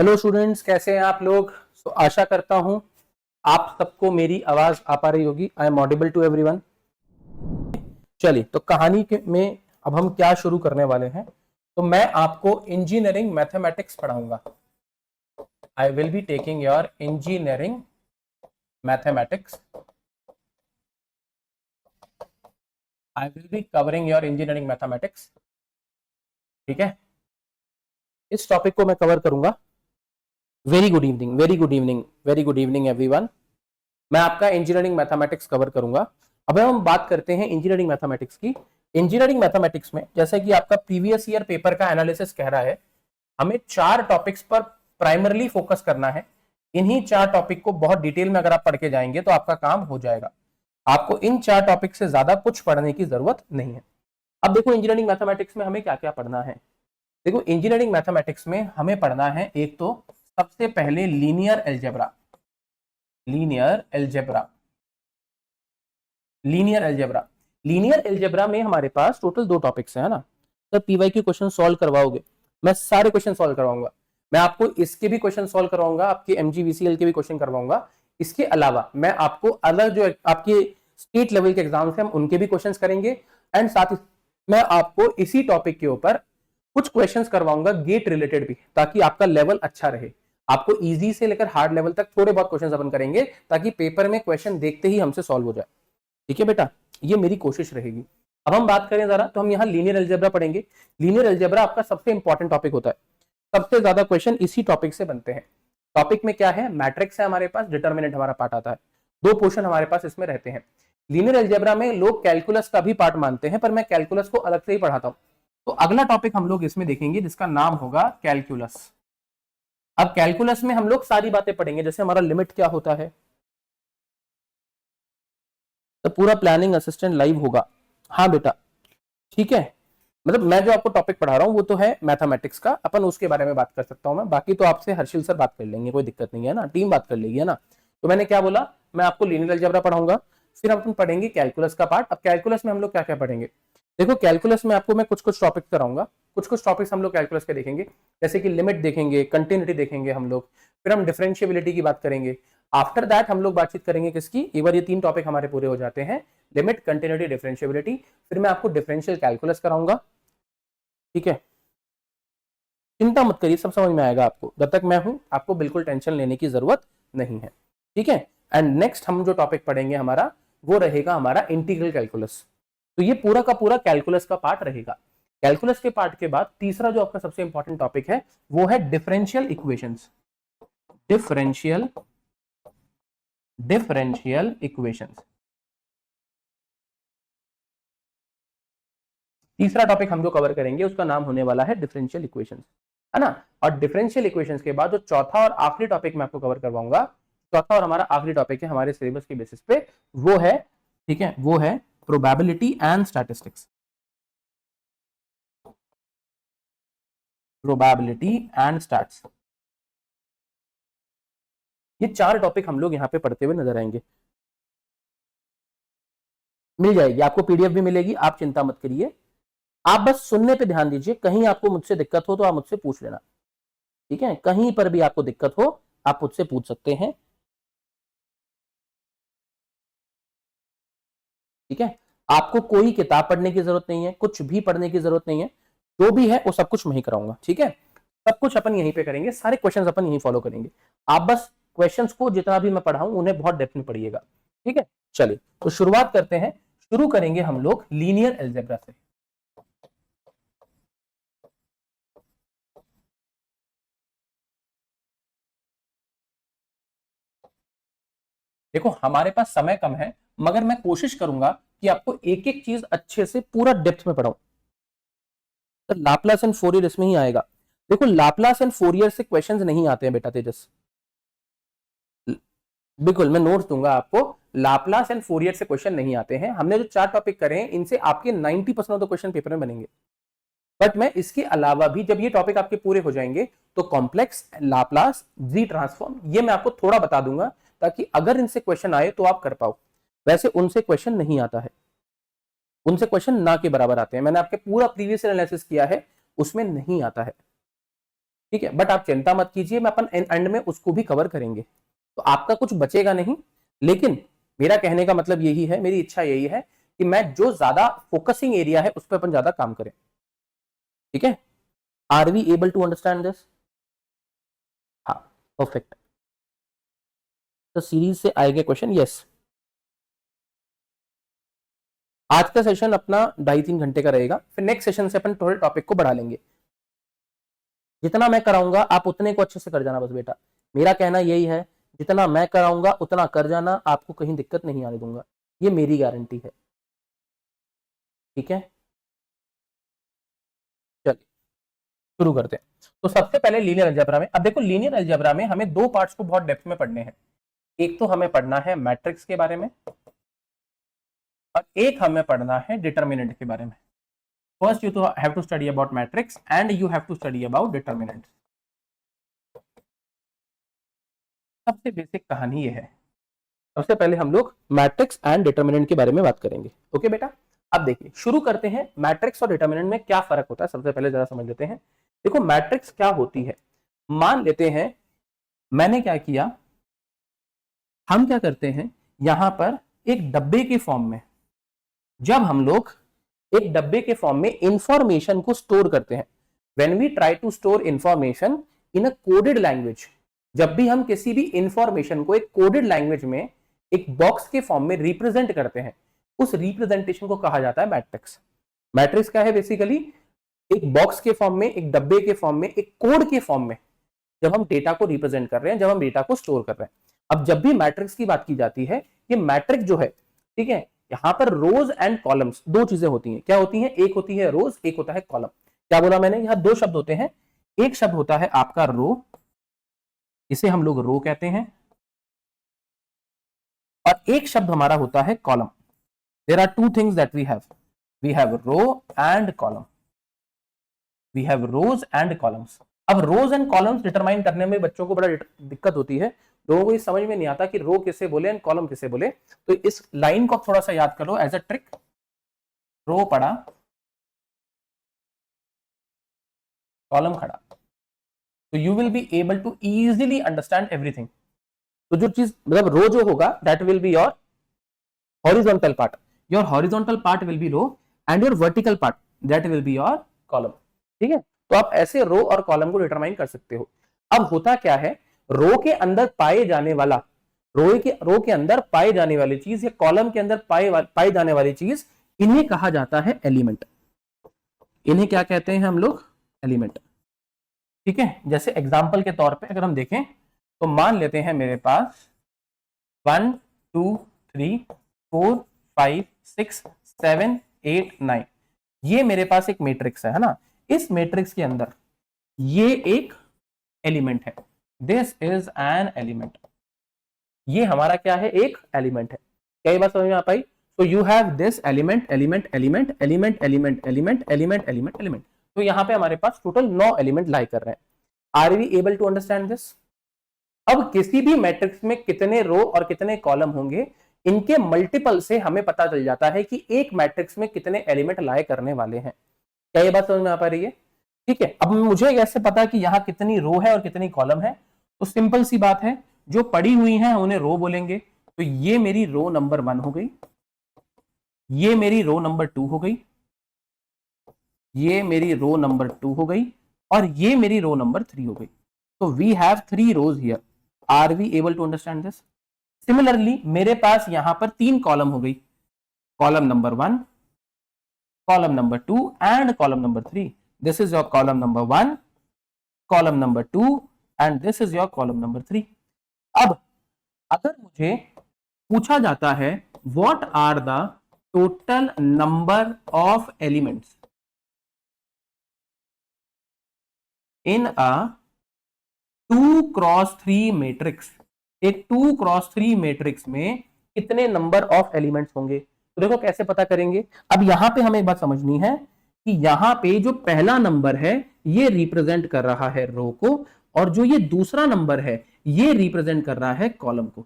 Hello students, कैसे हैं आप लोग। आशा करता हूं आप सबको मेरी आवाज आ पा रही होगी। I am audible to everyone. चलिए, तो कहानी में अब हम क्या शुरू करने वाले हैं। तो मैं आपको इंजीनियरिंग मैथमेटिक्स पढ़ाऊंगा। I will be taking your engineering mathematics. I will be covering your engineering mathematics. ठीक है, इस टॉपिक को मैं कवर करूंगा। Very good evening, very good evening, very good evening everyone. मैं आपका इंजीनियरिंग मैथमेटिक्स कवर करूंगा। अब हम बात करते हैं इंजीनियरिंग मैथमेटिक्स की। इंजीनियरिंग मैथमेटिक्स में जैसे कि आपका प्रीवियस ईयर पेपर का एनालिसिस कह रहा है, हमें 4 टॉपिक्स पर प्राइमरली फोकस करना है। इन्हीं 4 टॉपिक को बहुत डिटेल में अगर आप पढ़ के जाएंगे तो आपका काम हो जाएगा। आपको इन 4 टॉपिक से ज्यादा कुछ पढ़ने की जरूरत नहीं है। अब देखो, इंजीनियरिंग मैथमेटिक्स में हमें क्या क्या पढ़ना है। देखो, इंजीनियरिंग मैथमेटिक्स में हमें पढ़ना है, एक तो सबसे पहले linear algebra. Linear algebra, linear algebra. Linear algebra में हमारे पास टोटल 2 टॉपिक्स है ना। तो पीवाई के क्वेश्चन सॉल्व करवाओगे, मैं सारे क्वेश्चन सॉल्व करवाऊंगा। मैं आपको इसके भी क्वेश्चन सॉल्व करवाऊंगा, आपके एमजीवीसीएल के भी क्वेश्चन करवाऊंगा। इसके अलावा मैं आपको अलग जो आपके स्टेट लेवल के एग्जाम्स हैं उनके भी क्वेश्चन करेंगे। एंड साथ ही मैं आपको इसी टॉपिक के ऊपर कुछ क्वेश्चंस करवाऊंगा गेट रिलेटेड भी, ताकि आपका लेवल अच्छा रहे। आपको इजी से लेकर हार्ड लेवल तक थोड़े बहुत क्वेश्चंस अपन करेंगे, ताकि पेपर में क्वेश्चन देखते ही हमसे सॉल्व हो जाए। ठीक है बेटा, ये मेरी कोशिश रहेगी। अब हम बात करें जरा, तो हम यहाँ लीनियर अलजेब्रा पढ़ेंगे। लीनियर अलजेब्रा आपका सबसे इंपॉर्टेंट टॉपिक होता है। सबसे ज्यादा क्वेश्चन इसी टॉपिक से बनते हैं। टॉपिक में क्या है, मैट्रिक्स है हमारे पास, डिटर्मिनेंट हमारा पार्ट आता है। 2 पोर्शन हमारे पास इसमें रहते हैं। लीनियर अलजेब्रा में लोग कैलकुलस का भी पार्ट मानते हैं, पर मैं कैलकुलस को अलग से ही पढ़ाता हूं। तो अगला टॉपिक हम लोग इसमें देखेंगे जिसका नाम होगा कैलकुलस। अब कैलकुलस में हम लोग सारी बातें पढ़ेंगे, जैसे हमारा लिमिट क्या होता है। तो पूरा प्लानिंग असिस्टेंट लाइव होगा। हाँ बेटा, ठीक है। मतलब मैं जो आपको टॉपिक पढ़ा रहा हूँ वो तो है मैथमेटिक्स का, अपन उसके बारे में बात कर सकता हूँ मैं। बाकी तो आपसे हर्षिल सर बात कर लेंगे, कोई दिक्कत नहीं है ना, टीम बात कर लेगी है ना। तो मैंने क्या बोला, मैं आपको लीनियर अलजेब्रा पढ़ाऊंगा, फिर अपन पढ़ेंगे कैलकुलस का पार्ट। अब कैलकुलस में हम लोग क्या क्या पढ़ेंगे। देखो, कैलकुलस में आपको मैं कुछ कुछ टॉपिक कराऊंगा। कुछ कुछ टॉपिक्स हम लोग कैलकुलस के देखेंगे, जैसे कि लिमिट देखेंगे, कंटिन्यूटी देखेंगे हम लोग, फिर हम डिफरेंशिएबिलिटी की बात करेंगे। आफ्टर दैट हम लोग बातचीत करेंगे किसकी, एक बार ये 3 टॉपिक हमारे पूरे हो जाते हैं, लिमिट, कंटिन्यूटी, डिफरेंशिएबिलिटी, फिर मैं आपको डिफरेंशियल कैलकुलस कराऊंगा। ठीक है, चिंता मत करिए, सब समझ में आएगा आपको। जब तक मैं हूं आपको बिल्कुल टेंशन लेने की जरूरत नहीं है। ठीक है। एंड नेक्स्ट हम जो टॉपिक पढ़ेंगे हमारा, वो रहेगा हमारा इंटीग्रल कैलकुलस। तो ये पूरा का पूरा कैलकुलस का पार्ट रहेगा। कैलकुलस के पार्ट के बाद तीसरा जो आपका सबसे इंपॉर्टेंट टॉपिक है वो है differential equations. Differential differential equations, तीसरा टॉपिक हम जो कवर करेंगे उसका नाम होने वाला है डिफरेंशियल इक्वेशंस, है ना। और डिफरेंशियल इक्वेशंस के बाद जो चौथा और आखिरी टॉपिक मैं आपको कवर करवाऊंगा, चौथा और हमारा आखिरी टॉपिक है हमारे सिलेबस के बेसिस पे, वो है, ठीक है, वो है probability and statistics. Probability and stats, ये 4 टॉपिक हम लोग यहाँ पे पढ़ते हुए नजर आएंगे। मिल जाएगी आपको, पीडीएफ भी मिलेगी, आप चिंता मत करिए। आप बस सुनने पे ध्यान दीजिए, कहीं आपको मुझसे दिक्कत हो तो आप मुझसे पूछ लेना। ठीक है, कहीं पर भी आपको दिक्कत हो आप मुझसे पूछ सकते हैं। ठीक है, आपको कोई किताब पढ़ने की जरूरत नहीं है, कुछ भी पढ़ने की जरूरत नहीं है। जो भी है वो सब कुछ मैं ही कराऊंगा। ठीक है, सब कुछ अपन यहीं पे करेंगे, सारे क्वेश्चंस अपन यहीं फॉलो करेंगे। आप बस क्वेश्चंस को जितना भी मैं पढ़ाऊं उन्हें बहुत डेप्थ में पढ़िएगा। ठीक है, चलिए तो शुरुआत करते हैं। शुरू करेंगे हम लोग लीनियर अलजेब्रा से। देखो, हमारे पास समय कम है, मगर मैं कोशिश करूंगा कि आपको एक एक चीज अच्छे से पूरा डेप्थ में पढ़ाऊं। तो लाप्लास एंड फोरियर इसमें ही आएगा। देखो, लाप्लास एंड फोरियर से क्वेश्चंस नहीं आते हैं बेटा तेजस, बिल्कुल मैं नोट्स दूंगा आपको। लाप्लास एंड फोरियर से क्वेश्चन नहीं आते हैं। हमने जो 4 टॉपिक करे हैं इनसे आपके 90% ऑफ द क्वेश्चन पेपर में बनेंगे। बट मैं इसके अलावा भी, जब ये टॉपिक आपके पूरे हो जाएंगे, तो कॉम्प्लेक्स, लाप्लास, जी ट्रांसफॉर्म, ये मैं आपको थोड़ा बता दूंगा, ताकि अगर इनसे क्वेश्चन आए तो आप कर पाओ। वैसे उनसे क्वेश्चन नहीं आता है, उनसे क्वेश्चन ना के बराबर आते हैं। मैंने आपके पूरा प्रीवियस एनालिसिस किया है, उसमें नहीं आता है। ठीक है, बट आप चिंता मत कीजिए, मैं अपन एंड में उसको भी कवर करेंगे, तो आपका कुछ बचेगा नहीं। लेकिन मेरा कहने का मतलब यही है, मेरी इच्छा यही है कि मैं जो ज्यादा फोकसिंग एरिया है उस पर अपन ज्यादा काम करें। ठीक है, are we able to understand this? हाँ, परफेक्ट। तो सीरीज से आएगा क्वेश्चन, यस। आज का सेशन अपना 2.5-3 घंटे का रहेगा, फिर नेक्स्ट सेशन से अपन थोड़े टॉपिक को बढ़ा लेंगे। जितना मैं कराऊंगा आप उतने को अच्छे से कर जाना बस बेटा, मेरा कहना यही है, जितना मैं कराऊंगा उतना कर जाना, आपको कहीं दिक्कत नहीं आने दूंगा, ये मेरी गारंटी है। ठीक है, चलिए शुरू करते हैं। तो सबसे पहले लीनियर अलजेब्रा में, अब देखो लीनियर अलजेब्रा में हमें दो पार्ट्स को बहुत डेप्थ में पढ़ने हैं। एक तो हमें पढ़ना है मैट्रिक्स के बारे में और एक हमें पढ़ना है डिटर्मिनेंट के बारे में। First you have to study about matrix and you have to study about determinant। सबसे बेसिक कहानी ये है। सबसे पहले हम लोग मैट्रिक्स एंड डिटर्मिनेंट के बारे में बात करेंगे। ओके बेटा, अब देखिए शुरू करते हैं, मैट्रिक्स और डिटर्मिनेंट में क्या फर्क होता है सबसे पहले जरा समझ लेते हैं। देखो मैट्रिक्स क्या होती है, मान लेते हैं मैंने क्या किया, हम क्या करते हैं यहां पर एक डब्बे के फॉर्म में, जब हम लोग एक डब्बे के फॉर्म में इंफॉर्मेशन को स्टोर करते हैं, when we try to store information in a coded language, जब भी हम किसी भी इंफॉर्मेशन को एक कोडेड लैंग्वेज में एक बॉक्स के फॉर्म में रिप्रेजेंट करते हैं, उस रिप्रेजेंटेशन को कहा जाता है मैट्रिक्स। मैट्रिक्स क्या है, बेसिकली एक बॉक्स के फॉर्म में, एक डब्बे के फॉर्म में, एक कोड के फॉर्म में जब हम डेटा को रिप्रेजेंट कर रहे हैं, जब हम डेटा को स्टोर कर रहे हैं। अब जब भी मैट्रिक्स की बात की जाती है, ये मैट्रिक्स जो है, ठीक है, यहां पर रोज एंड कॉलम्स दो चीजें होती हैं। क्या होती हैं, एक होती है रोज, एक होता है कॉलम। क्या बोला मैंने, यहां दो शब्द होते हैं, एक शब्द होता है आपका रो, इसे हम लोग रो कहते हैं, और एक शब्द हमारा होता है column. There are two things that we have row and column, we have rows and columns. अब रोज एंड कॉलम्स डिटरमाइन करने में बच्चों को बड़ा दिक्कत होती है, लोगों को ये समझ में नहीं आता कि रो किसे बोले एंड कॉलम किसे बोले। तो इस लाइन को थोड़ा सा याद करो एज अ ट्रिक, रो पड़ा कॉलम खड़ा, तो you will be able to easily understand everything. तो जो चीज मतलब रो जो होगा that will be your horizontal part, your horizontal part will be row and your vertical part that will be your column. ठीक है, तो आप ऐसे रो और कॉलम को डिटरमाइन कर सकते हो। अब होता क्या है, रो के अंदर पाए जाने वाला, रो के अंदर पाए जाने वाली चीज या कॉलम के अंदर पाए जाने वाली चीज, इन्हें कहा जाता है एलिमेंट। इन्हें क्या कहते हैं हम लोग, एलिमेंट। ठीक है, जैसे एग्जांपल के तौर पे अगर हम देखें तो मान लेते हैं मेरे पास 1 2 3 4 5 6 7 8 9, ये मेरे पास एक मैट्रिक्स है ना। इस मैट्रिक्स के अंदर ये एक एलिमेंट है, दिस इज एन एलिमेंट। ये हमारा क्या है, एक एलिमेंट है। क्या ये बात समझ में आ पाई? तो you have this element element element element element element element element element. तो यहां पे हमारे पास टोटल 9 एलिमेंट लाई कर रहे हैं। Are we able to understand this? अब किसी भी मैट्रिक्स में कितने रो और कितने कॉलम होंगे, इनके मल्टीपल से हमें पता चल जाता है कि एक मैट्रिक्स में कितने एलिमेंट लाए करने वाले हैं। क्या ये बात समझ में आ पा रही है? ठीक है, अब मुझे कैसे पता कि यहां कितनी रो है और कितनी कॉलम है? तो सिंपल सी बात है, जो पड़ी हुई हैं उन्हें रो बोलेंगे। तो ये मेरी रो नंबर 1 हो गई, ये मेरी रो नंबर 2 हो गई, ये मेरी रो नंबर 2 हो गई, और ये मेरी रो नंबर 3 हो गई। तो we have 3 rows here. Are we able to understand this? Similarly मेरे पास यहां पर 3 कॉलम हो गई, column number 1, column number 2 and column number 3। This is your column number 1, column number 2 and this is your column number 3। अब अगर मुझे पूछा जाता है what are the total number of elements in a 2x3 matrix, एक 2x3 matrix में कितने number of elements होंगे? तो देखो कैसे पता करेंगे। अब यहां पे हमें एक बात समझनी है कि यहां पे जो पहला नंबर है ये रिप्रेजेंट कर रहा है रो को, और जो ये दूसरा नंबर है ये रिप्रेजेंट कर रहा है कॉलम को।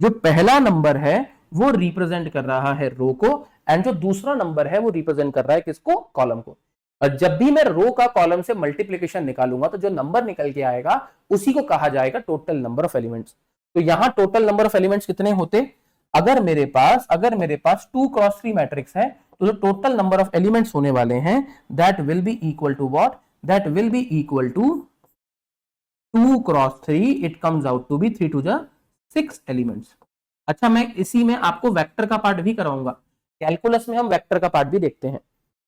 जो पहला नंबर है वो रिप्रेजेंट कर रहा है रो को, एंड जो दूसरा नंबर है वो रिप्रेजेंट कर रहा है किसको, कॉलम को। और जब भी मैं रो का कॉलम से मल्टीप्लीकेशन निकालूंगा तो जो नंबर निकल के आएगा उसी को कहा जाएगा टोटल नंबर ऑफ एलिमेंट्स। तो यहां टोटल नंबर ऑफ एलिमेंट्स कितने होते, अगर मेरे पास 2x3 मैट्रिक्स है तो जो टोटल नंबर ऑफ एलिमेंट्स होने वाले हैं that will be equal to what, that will be equal to 2x3, it comes out to be 3 to the 6 elements. अच्छा, मैं इसी में आपको वेक्टर का पार्ट भी कराऊंगा, कैलकुलस में हम वेक्टर का पार्ट भी देखते हैं।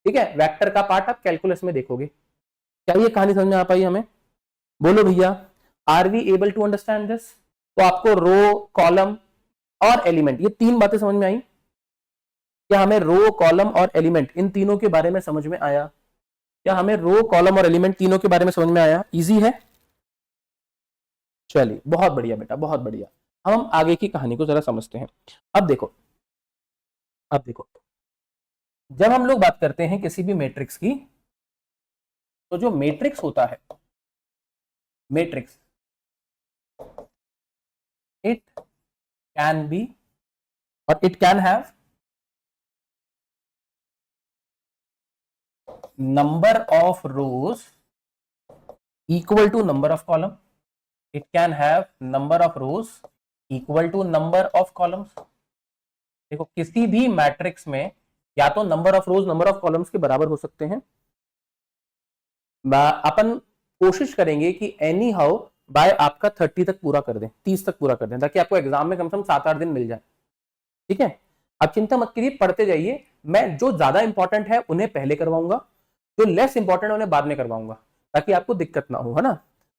ठीक है, वेक्टर का पार्ट आप कैलकुलस में देखोगे। क्या ये कहानी समझ में आ पाई हमें? बोलो भैया, are we able to understand this? तो आपको रो, कॉलम और एलिमेंट, ये तीन बातें समझ में आई? क्या हमें रो, कॉलम और एलिमेंट इन तीनों के बारे में समझ में आया? क्या हमें रो, कॉलम और एलिमेंट तीनों के बारे में समझ में आया? इजी है? चलिए, बहुत बढ़िया बेटा, बहुत बढ़िया। हम आगे की कहानी को जरा समझते हैं। अब देखो, जब हम लोग बात करते हैं किसी भी मैट्रिक्स की, तो जो मैट्रिक्स होता है, मैट्रिक्स, इट कैन बी और it can have number of rows equal to number of column, it can have number of rows equal to number of columns। देखो, किसी भी मैट्रिक्स में या तो number of rows number of columns के बराबर हो सकते हैं। अपन कोशिश करेंगे कि एनी हाउ बाय आपका 30 तक पूरा कर दें, 30 तक पूरा कर दें, ताकि आपको एग्जाम में कम से कम 7-8 दिन मिल जाए। ठीक है, अब चिंता मत करिए, पढ़ते जाइए। मैं जो ज्यादा इंपॉर्टेंट है उन्हें पहले करवाऊंगा, जो लेस इंपॉर्टेंट है उन्हें बाद में करवाऊंगा, ताकि आपको दिक्कत ना हो, है ना।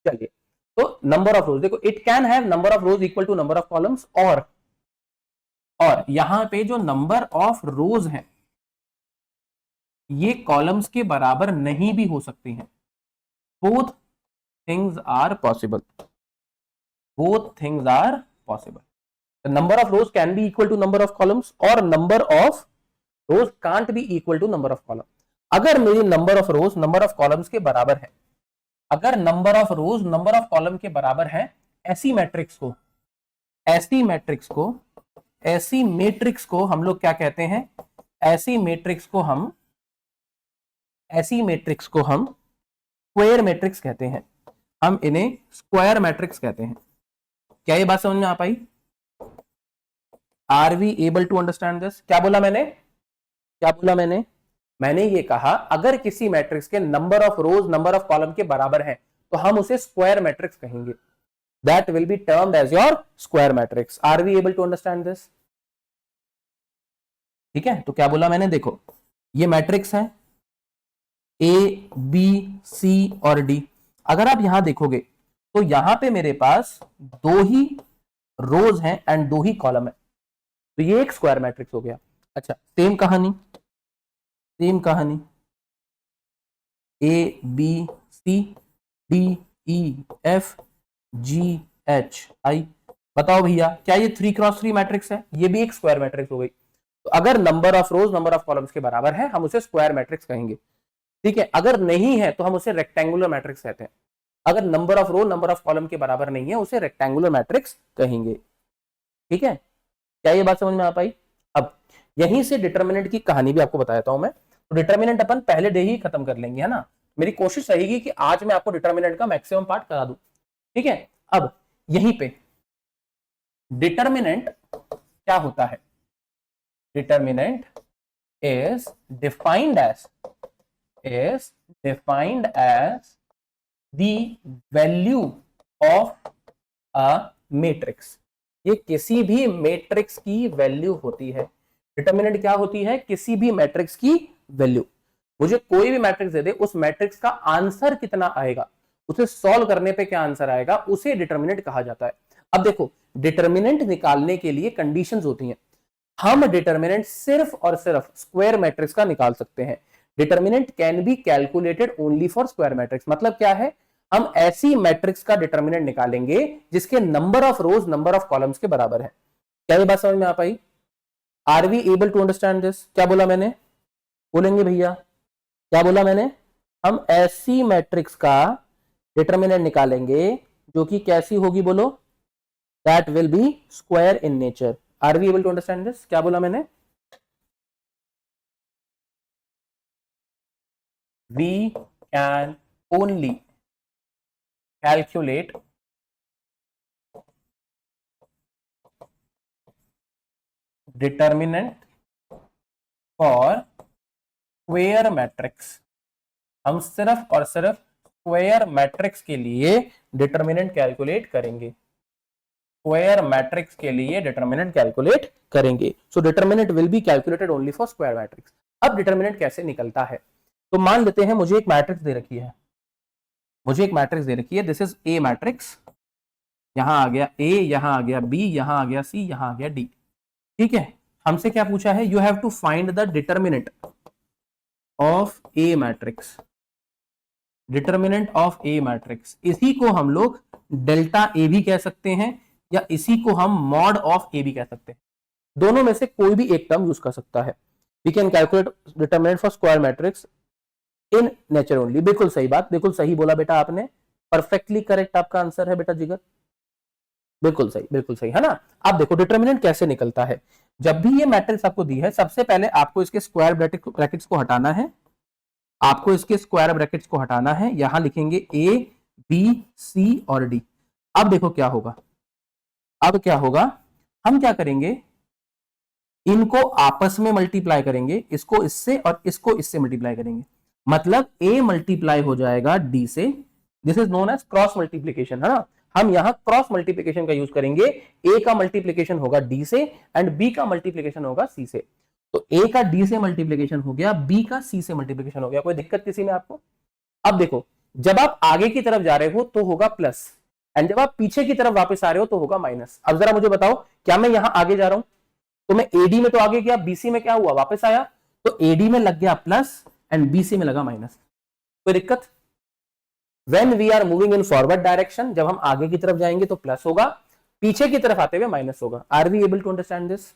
चलिए, तो नंबर ऑफ रोज देखो, it can have number of rows equal to number of columns, और यहां पे जो नंबर ऑफ रोज है ये कॉलम्स के बराबर नहीं भी हो सकती हैं। Both things are possible, both things are possible. Number of rows can be equal to number of columns और number of rows can't be equal to number of column. अगर मेरी number of rows number of columns के बराबर है, अगर number of rows number of column के बराबर है, ऐसी मैट्रिक्स को, ऐसी मैट्रिक्स को हम लोग क्या कहते हैं? ऐसी मैट्रिक्स को हम स्क्वायर मैट्रिक्स कहते हैं। हम इन्हें स्क्वायर मैट्रिक्स कहते हैं। क्या ये बात समझ में आ पाई? Are we able to understand this? क्या बोला मैंने? मैंने ये कहा, अगर किसी मैट्रिक्स के number of rows number of column के बराबर है तो हम उसे स्क्वायर मैट्रिक्स कहेंगे। That will be termed as your square matrix. Are we able to understand this? ठीक है, तो क्या बोला मैंने? देखो, ये मैट्रिक्स है ए, बी, सी और डी। अगर आप यहां देखोगे तो यहां पे मेरे पास 2 ही रोज हैं एंड 2 ही कॉलम है, तो ये एक स्क्वायर मैट्रिक्स हो गया। अच्छा, सेम कहानी ए, बी, सी, डी, ई, एफ, जी, एच, आई। बताओ भैया, क्या ये 3x3 मैट्रिक्स है? ये भी एक स्क्वायर मैट्रिक्स हो गई। तो अगर number of rows number of columns के बराबर है हम उसे स्क्वायर मैट्रिक्स कहेंगे। ठीक है, अगर नहीं है तो हम उसे रेक्टेंगुलर मैट्रिक्स कहते हैं। अगर number of row number of column के बराबर नहीं है उसे रेक्टेंगुलर मैट्रिक्स कहेंगे। ठीक है, क्या ये बात समझ में आ पाई? अब यहीं से डिटर्मिनेंट की कहानी भी आपको बता देता हूं मैं। तो डिटर्मिनेंट अपन पहले डे ही खत्म कर लेंगे, है ना। मेरी कोशिश रहेगी कि आज मैं आपको डिटर्मिनेंट का मैक्सिमम पार्ट करा दूं। ठीक है, अब यहीं पे डिटर्मिनेंट क्या होता है? Determinant is defined as the value of a matrix। ये किसी भी मैट्रिक्स की वैल्यू होती है। डिटर्मिनेंट क्या होती है? किसी भी मैट्रिक्स की वैल्यू। मुझे कोई भी मैट्रिक्स दे दे, उस मैट्रिक्स का आंसर कितना आएगा, उसे सॉल्व करने पे क्या आंसर आएगा, उसे डिटर्मिनेंट कहा जाता है। अब देखो, डिटर्मिनेंट निकालने के लिए कंडीशंस होती हैं। हम डिटर्मिनेंट सिर्फ और सिर्फ स्क्वायर मैट्रिक्स का निकाल सकते हैं। Determinant can be calculated only for square matrix. मतलब क्या है? हम ऐसी मैट्रिक्स का डिटर्मिनेंट निकालेंगे जिसके number of rows number of columns के बराबर है। क्या ये बात समझ में आ पाई? Are we able to understand this? क्या बोला मैंने? बोलेंगे भैया, क्या बोला मैंने? हम ऐसी मैट्रिक्स का डिटर्मिनेंट निकालेंगे जो कि कैसी होगी, बोलो? That will be square in nature. Are we able to understand this? क्या बोला मैंने? we can only calculate determinant for square matrix. हम सिर्फ और सिर्फ स्क्वायर मैट्रिक्स के लिए डिटर्मिनेंट कैलकुलेट करेंगे, स्क्वायर मैट्रिक्स के लिए डिटर्मिनेंट कैलकुलेट करेंगे। So determinant will be calculated only for square matrix. अब डिटर्मिनेंट कैसे निकलता है, तो मान लेते हैं मुझे एक मैट्रिक्स दे रखी है, मुझे एक मैट्रिक्स दे रखी है, दिस इज ए मैट्रिक्स, यहां आ गया ए, यहां आ गया बी, यहां आ गया सी, यहां आ गया डी। ठीक है, हमसे क्या पूछा है, you have to find the determinant of a matrix, determinant of a matrix. इसी को हम लोग डेल्टा ए भी कह सकते हैं या इसी को हम मॉड ऑफ ए भी कह सकते हैं, दोनों में से कोई भी एक टर्म यूज कर सकता है। We can calculate determinant for square matrix in nature only. बिल्कुल सही बात, बिल्कुल सही बोला बेटा आपने, परफेक्टली करेक्ट आपका आंसर है बेटा जिगर, बिल्कुल सही है ना। आप देखो डिटर्मिनेंट कैसे निकलता है, जब भी ये मैट्रिक्स आपको दी है, सबसे पहले आपको इसके स्क्वायर ब्रैकेट्स को हटाना है, आपको इसके स्क्वायर ब्रैकेट्स को हटाना है, यहां लिखेंगे ए बी सी और डी। अब देखो क्या होगा, अब क्या होगा, हम क्या करेंगे, इनको आपस में मल्टीप्लाई करेंगे, इसको इससे और इसको इससे मल्टीप्लाई करेंगे, मतलब ए मल्टीप्लाई हो जाएगा डी से, this is known as cross multiplication, है ना। हम यहां क्रॉस मल्टीप्लीकेशन का यूज करेंगे, ए का मल्टीप्लीकेशन होगा डी से एंड बी का मल्टीप्लीकेशन होगा सी से। तो ए का डी से मल्टीप्लीकेशन हो गया, बी का सी से मल्टीप्लीकेशन हो गया, कोई दिक्कत किसी में आपको। अब देखो, जब आप आगे की तरफ जा रहे हो तो होगा प्लस, एंड जब आप पीछे की तरफ वापस आ रहे हो तो होगा माइनस। अब जरा मुझे बताओ, क्या मैं यहां आगे जा रहा हूं, तो मैं एडी में तो आगे गया, बीसी में क्या हुआ, वापस आया, तो एडी में लग गया प्लस एंड बीसी में लगा माइनस, कोई दिक्कत। When we are moving in forward direction, जब हम आगे की तरफ जाएंगे तो प्लस होगा, पीछे की तरफ आते हुए माइनस होगा। Are we able to understand this,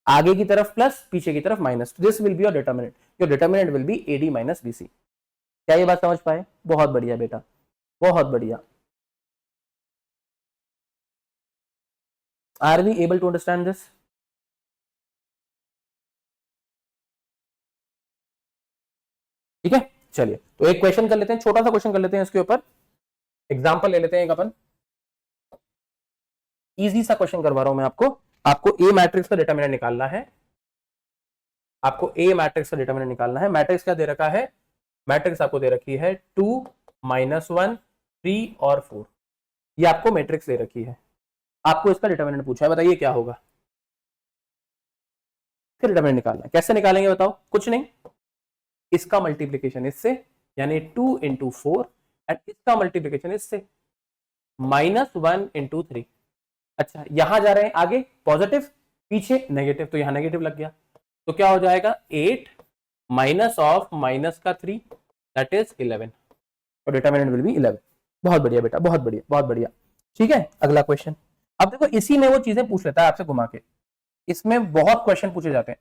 आगे की तरफ प्लस, पीछे की तरफ minus, this will be your determinant, your determinant will be AD minus BC. क्या ये बात समझ पाए, बहुत बढ़िया बेटा, बहुत बढ़िया। Are we able to understand this, ठीक है। चलिए तो एक क्वेश्चन कर लेते हैं, छोटा सा क्वेश्चन कर लेते हैं, इसके ऊपर एग्जांपल ले लेते हैं एक अपन, इजी सा क्वेश्चन करवा रहा हूं मैं आपको। आपको ए मैट्रिक्स का डिटरमिनेंट निकालना है, आपको ए मैट्रिक्स का डिटरमिनेंट निकालना है। मैट्रिक्स क्या दे रखा है, मैट्रिक्स आपको दे रखी है 2 -1 3 और 4, ये आपको मैट्रिक्स दे रखी है, आपको इसका डिटरमिनेंट पूछा है, बताइए क्या होगा। फिर डिटरमिनेंट निकालना है, कैसे निकालेंगे बताओ, कुछ नहीं, इसका मल्टीप्लीकेशन इससे यानी 2 × 4 एंड इसका मल्टीप्लीकेशन इससे -1 × 3। अच्छा, यहां जा रहे हैं आगे पॉजिटिव, पीछे नेगेटिव, तो यहां नेगेटिव लग गया, तो क्या हो जाएगा 8 माइनस ऑफ माइनस का 3 दैट इज 11, और डिटरमिनेंट विल बी 11। बहुत बढ़िया बेटा, बहुत बढ़िया, बहुत बढ़िया। ठीक है, अगला क्वेश्चन। अब देखो इसी में वो चीजें पूछ लेता है आपसे घुमा के, इसमें बहुत क्वेश्चन पूछे जाते हैं,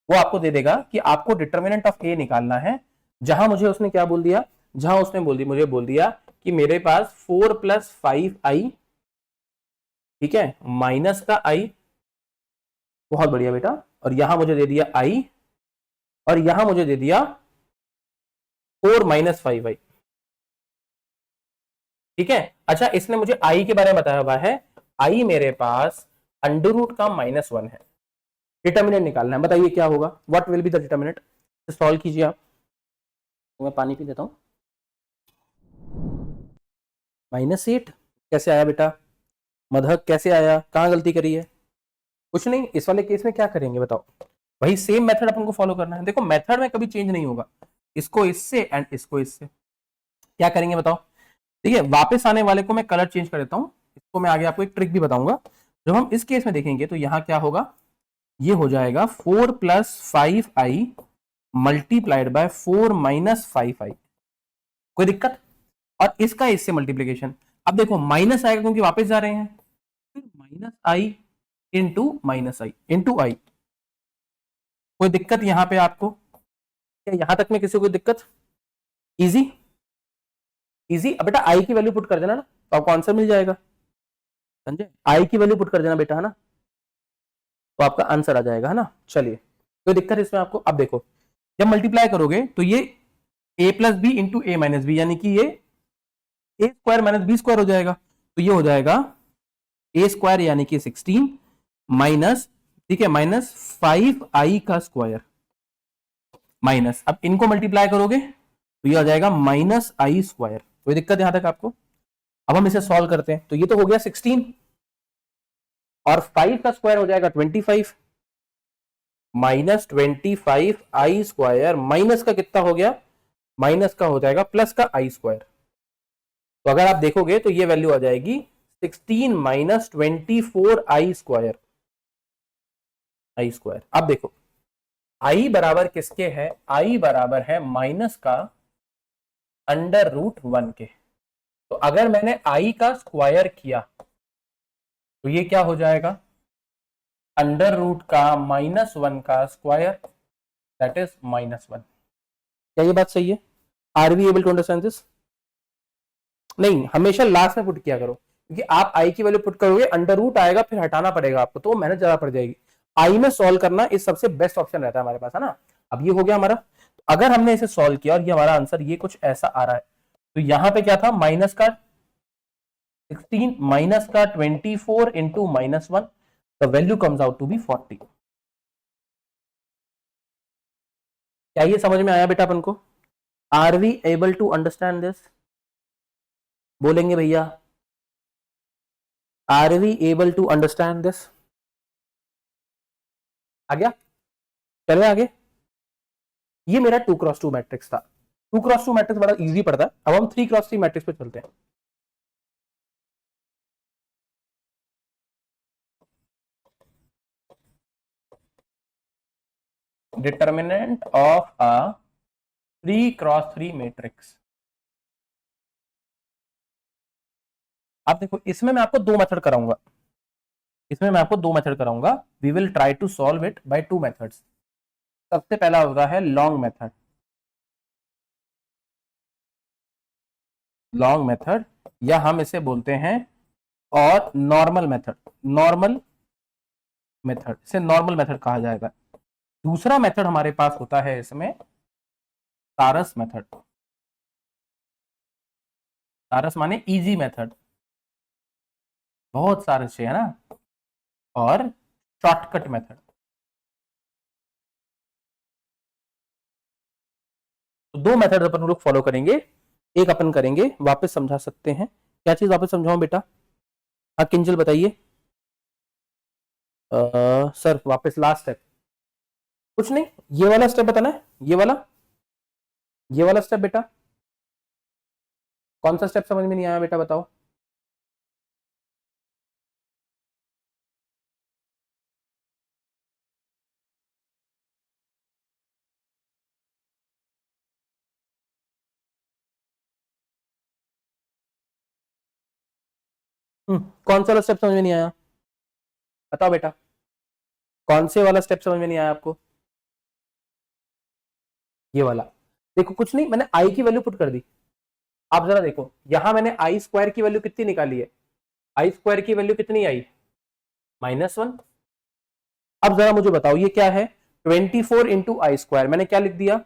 वो आपको दे देगा कि आपको डिटरमिनेंट ऑफ ए निकालना है, जहां मुझे उसने क्या बोल दिया, जहां उसने मुझे बोल दिया कि मेरे पास 4 + 5i, ठीक है, माइनस का i, बहुत बढ़िया बेटा, और यहां मुझे दे दिया i, और यहां मुझे दे दिया 4 - 5i, ठीक है। अच्छा, इसने मुझे i के बारे में बताया हुआ है, i मेरे पास √का -1 है, डिटर्मिनेंट निकालना है, बताइए क्या होगा, what will be the determinant. Solve कीजिए आप, तो मैं पानी पी लेता हूं। -8 कैसे आया बेटा, मधक कैसे आया, कहां गलती करी है, कुछ नहीं। इस वाले केस में क्या करेंगे बताओ, वही सेम मेथड अपन को फॉलो करना है। देखो मेथड में कभी चेंज नहीं होगा, इसको इससे एंड इसको इससे, क्या करेंगे बताओ। ठीक है, वापस आने वाले को मैं कलर चेंज कर देता हूं, इसको मैं आगे आपको एक ट्रिक भी बताऊंगा। जब हम इस केस में देखेंगे तो यहां क्या होगा, ये हो जाएगा 4 + 5i मल्टीप्लाइड बाय 4 - 5i, कोई दिक्कत। और इसका इससे मल्टीप्लीकेशन, अब देखो माइनस आएगा क्योंकि वापस जा रहे हैं, फिर -i × -i, कोई दिक्कत यहां पे आपको, क्या यहां तक में किसी को कोई दिक्कत, इजी इजी। अब बेटा आई की वैल्यू पुट कर देना ना, तो आपको आंसर मिल जाएगा, समझे, आई की वैल्यू पुट कर देना बेटा, है ना, तो आपका आंसर आ जाएगा, है ना। चलिए, कोई दिक्कत इसमें आपको। अब देखो जब मल्टीप्लाई करोगे तो ये ए प्लस बी इंटू ए माइनस बी, यानी कि ये ए स्क्वायर माइनस बी स्क्वायर हो जाएगा, तो ये हो जाएगा ए स्क्वायर यानी कि 16 माइनस, ठीक है, माइनस 5i का स्क्वायर माइनस, अब इनको मल्टीप्लाई करोगे तो ये हो जाएगा माइनस आई स्क्वायर। कोई दिक्कत यहां तक आपको? अब हम इसे सॉल्व करते हैं, तो ये तो हो गया 16 और 5 का स्क्वायर हो जाएगा 25 माइनस 25 आई स्क्वायर, माइनस का कितना हो गया, माइनस का हो जाएगा प्लस का आई स्क्वायर। तो अगर आप देखोगे तो ये वैल्यू आ जाएगी 16 माइनस 24 आई स्क्वायर, आई स्क्वायर। अब देखो आई बराबर किसके है, आई बराबर है माइनस का अंडर रूट 1 के। तो अगर मैंने आई का स्क्वायर किया तो ये क्या हो जाएगा, अंडर रूट का -1 का स्क्वायर, दैट इज -1। क्या ये बात सही है? Are we able to understand this? नहीं, हमेशा लास्ट में पुट किया करो, क्योंकि आप आई की वैल्यू पुट करोगे, अंडर रूट आएगा, फिर हटाना पड़ेगा आपको, तो मेहनत ज्यादा पड़ जाएगी। आई में सॉल्व करना इस सबसे बेस्ट ऑप्शन रहता है हमारे पास, है ना। अब ये हो गया हमारा, तो अगर हमने इसे सॉल्व किया और ये हमारा आंसर ये कुछ ऐसा आ रहा है, तो यहां पे क्या था, माइनस का 16 माइनस का 24 into -1, the value comes out to be 40। क्या ये समझ में आया बेटा अपन को? Are we able to understand this? बोलेंगे भैया, are we able to understand this? आ गया? चले आगे। ये मेरा 2x2 मैट्रिक्स था। 2x2 मैट्रिक्स बड़ा इजी पड़ता है। अब हम 3x3 मैट्रिक्स पे चलते हैं। Determinant of a 3x3 matrix. आप देखो, इसमें मैं आपको दो मेथड कराऊंगा, इसमें मैं आपको दो मेथड कराऊंगा। We will try to solve it by two methods. सबसे पहला होगा है लॉन्ग मेथड, लॉन्ग मेथड, या हम इसे बोलते हैं और नॉर्मल मेथड, नॉर्मल मेथड, इसे नॉर्मल मेथड कहा जाएगा। दूसरा मेथड हमारे पास होता है इसमें सारस मेथड। सारस माने इजी मेथड, बहुत सारे से, है ना, और शॉर्टकट मेथड। तो दो मेथड अपन लोग फॉलो करेंगे। एक अपन करेंगे, वापस समझा सकते हैं, क्या चीज वापस समझाऊं बेटा? हाँ किंजल बताइए। सर वापस लास्ट स्टेप, कुछ नहीं, ये वाला स्टेप बताना है, ये वाला स्टेप बेटा। कौन सा स्टेप समझ में नहीं आया बेटा, बताओ। कौन सा वाला स्टेप समझ में नहीं आया, बताओ बेटा। कौन से वाला स्टेप समझ में नहीं आया आपको? ये वाला। देखो कुछ नहीं, मैंने आई की वैल्यू पुट कर दी। आप जरा देखो, यहां मैंने आई स्क्वायर की वैल्यू कितनी निकाली है, आई स्क्वायर की वैल्यू कितनी आई, -1। अब जरा मुझे बताओ ये क्या है, 24 इंटू आई स्क्वायर, मैंने क्या लिख दिया,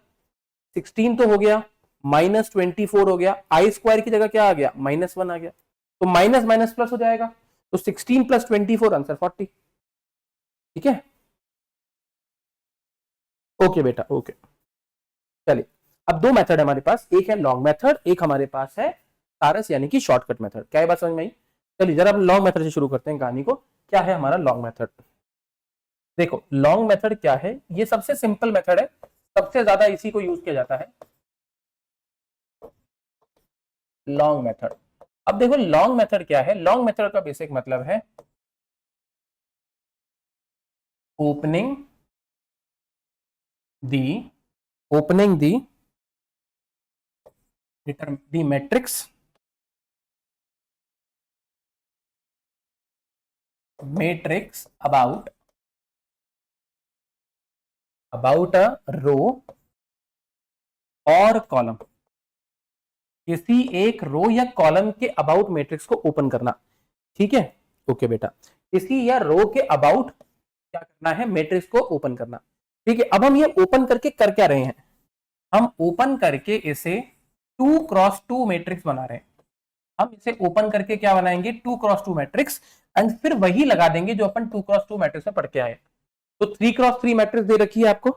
16 तो हो गया, -24 हो गया, आई स्क्वायर की जगह क्या आ गया, -1 आ गया, तो माइनस माइनस प्लस हो जाएगा, तो 16 प्लस 24 आंसर 40। ठीक है, ओके बेटा, ओके। चलिए, अब दो मेथड है हमारे पास, एक है लॉन्ग मेथड, एक हमारे पास है सारस यानी कि शॉर्टकट मेथड। क्या ये बात समझ में आई? चलिए जरा हम लॉन्ग मेथड से शुरू करते हैं कहानी को। क्या है हमारा लॉन्ग मेथड? देखो लॉन्ग मेथड क्या है, ये सबसे सिंपल मेथड है, सबसे ज्यादा इसी को यूज किया जाता है, लॉन्ग मेथड। अब देखो लॉन्ग मेथड क्या है, लॉन्ग मेथड का बेसिक मतलब है opening the matrix about a row और कॉलम, किसी एक रो या कॉलम के अबाउट मैट्रिक्स को ओपन करना। ठीक है, ओके बेटा, किसी या रो के अबाउट क्या करना है, मैट्रिक्स को ओपन करना। ठीक है, अब हम ये ओपन करके कर क्या रहे हैं, हम ओपन करके इसे 2x2 मैट्रिक्स बना रहे हैं। हम इसे ओपन करके क्या बनाएंगे, 2x2 मैट्रिक्स, एंड फिर वही लगा देंगे जो अपन 2x2 मैट्रिक्स में पढ़ के आए। तो 3x3 मैट्रिक्स दे रखी है आपको,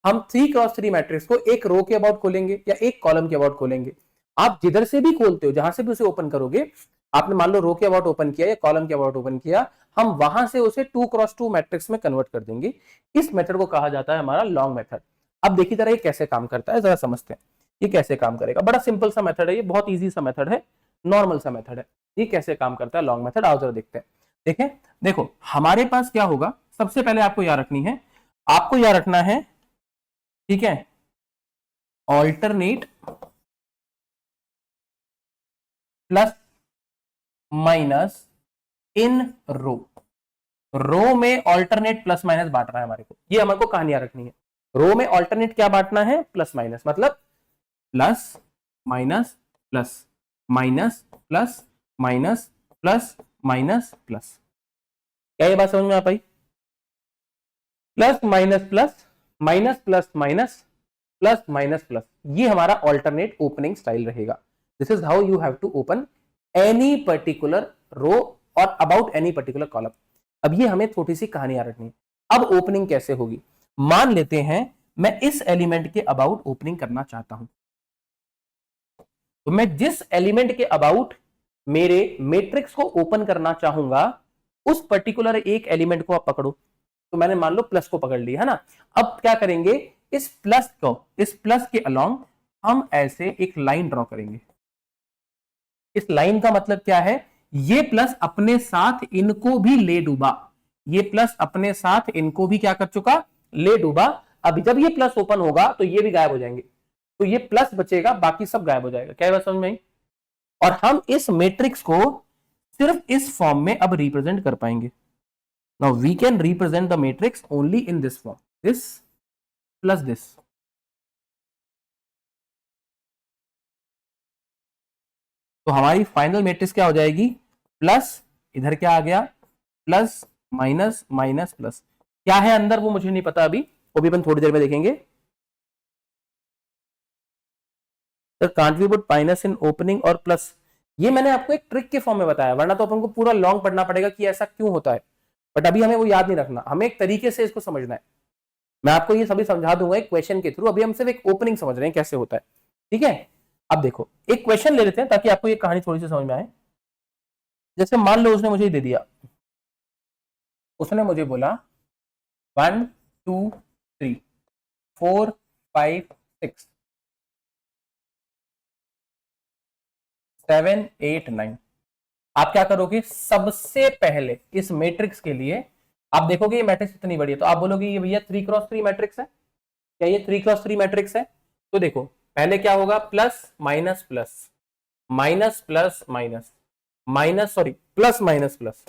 हम 3x3 मैट्रिक्स को एक रो के अबाउट खोलेंगे या एक कॉलम के अबाउट खोलेंगे। आप जिधर से भी खोलते हो, जहां से भी उसे ओपन करोगे, आपने मान लो रो के अबाउट ओपन किया या कॉलम के अबाउट ओपन किया, हम वहां से उसे 2x2 मैट्रिक्स में कन्वर्ट कर देंगे। इस मेथड को कहा जाता है हमारा लॉन्ग मेथड। अब देखिए जरा ये कैसे काम करता है, जरा समझते हैं ये कैसे काम करेगा। बड़ा सिंपल सा मेथड है, ये बहुत ईजी सा मेथड है, नॉर्मल सा मेथड है। ये कैसे काम करता है लॉन्ग मेथड, आओ जरा देखते हैं। देखें, देखो हमारे पास क्या होगा, सबसे पहले आपको याद रखनी है, आपको याद रखना है, ठीक है, ऑल्टरनेट प्लस माइनस इन रो। रो में ऑल्टरनेट प्लस माइनस बांट रहा है हमारे को, ये हमारे को कहानियां रखनी है। रो में ऑल्टरनेट क्या बांटना है, प्लस माइनस, मतलब plus minus plus minus plus minus plus minus plus. क्या ये बात समझ में आ पाई? Plus minus plus minus plus minus plus minus plus, ये हमारा ऑल्टरनेट ओपनिंग स्टाइल रहेगा। This is how you have to open any particular row और अबाउट एनी पर्टिकुलर कॉलम। अब ये हमें थोड़ी सी कहानी याद रखनी है। अब ओपनिंग कैसे होगी, मान लेते हैं मैं इस एलिमेंट के अबाउट ओपनिंग करना चाहता हूं, तो मैं जिस एलिमेंट के अबाउट मेरे मैट्रिक्स को ओपन करना चाहूंगा, उस पर्टिकुलर एक एलिमेंट को आप पकड़ो। तो मैंने मान लो प्लस को पकड़ लिया है ना। अब क्या करेंगे, इस प्लस को, इस प्लस के अलोंग हम ऐसे एक लाइन ड्रॉ करेंगे। इस लाइन का मतलब क्या है, ये प्लस अपने साथ इनको भी ले डूबा, ये प्लस अपने साथ इनको भी क्या कर चुका, ले डूबा। अब जब ये प्लस ओपन होगा तो ये भी गायब हो जाएंगे, तो ये प्लस बचेगा, बाकी सब गायब हो जाएगा। क्या बात समझ में आई? और हम इस मैट्रिक्स को सिर्फ इस फॉर्म में अब रिप्रेजेंट कर पाएंगे। Now we can represent the matrix only in this form, this plus this. तो हमारी फाइनल मैट्रिक्स क्या हो जाएगी, प्लस, इधर क्या आ गया, प्लस माइनस माइनस प्लस। क्या है अंदर वो मुझे नहीं पता अभी, वो भी अपन थोड़ी देर में देखेंगे। तो can't we put minus in opening और प्लस, ये मैंने आपको एक ट्रिक के फॉर्म में बताया, वरना तो अपन को पूरा लॉन्ग पढ़ना पड़ेगा कि ऐसा क्यों होता है। बट अभी हमें वो याद नहीं रखना, हमें एक तरीके से इसको समझना है। मैं आपको ये सभी समझा दूंगा एक क्वेश्चन के थ्रू, अभी हम सिर्फ एक ओपनिंग समझ रहे हैं कैसे होता है, ठीक है। अब देखो एक क्वेश्चन ले लेते हैं ताकि आपको ये कहानी थोड़ी सी समझ में आए। जैसे मान लो उसने मुझे दे दिया, उसने मुझे बोला 1 2 3 4 5 6 7 8 9। आप क्या करोगे, सबसे पहले इस मैट्रिक्स के लिए आप देखोगे ये मैट्रिक्स इतनी बड़ी है, तो आप बोलोगे ये भैया 3x3 मैट्रिक्स है, क्या ये 3x3 मैट्रिक्स है? तो देखो पहले क्या होगा, plus minus plus minus plus minus minus, sorry plus minus plus.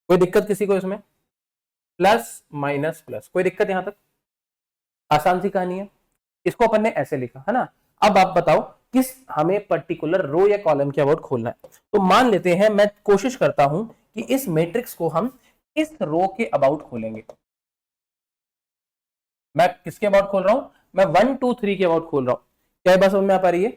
कोई दिक्कत किसी को इसमें? प्लस माइनस प्लस, कोई दिक्कत यहां तक? आसान सी कहानी है। इसको अपन ने ऐसे लिखा है ना। अब आप बताओ किस हमें पर्टिकुलर रो या कॉलम के अबाउट खोलना है। तो मान लेते हैं मैं कोशिश करता हूं कि इस मैट्रिक्स को हम इस रो के अबाउट खोलेंगे। मैं किसके अबाउट खोल रहा हूं, मैं 1 2 3 के अबाउट खोल रहा हूं। क्या बात समझ में आ पा रही है?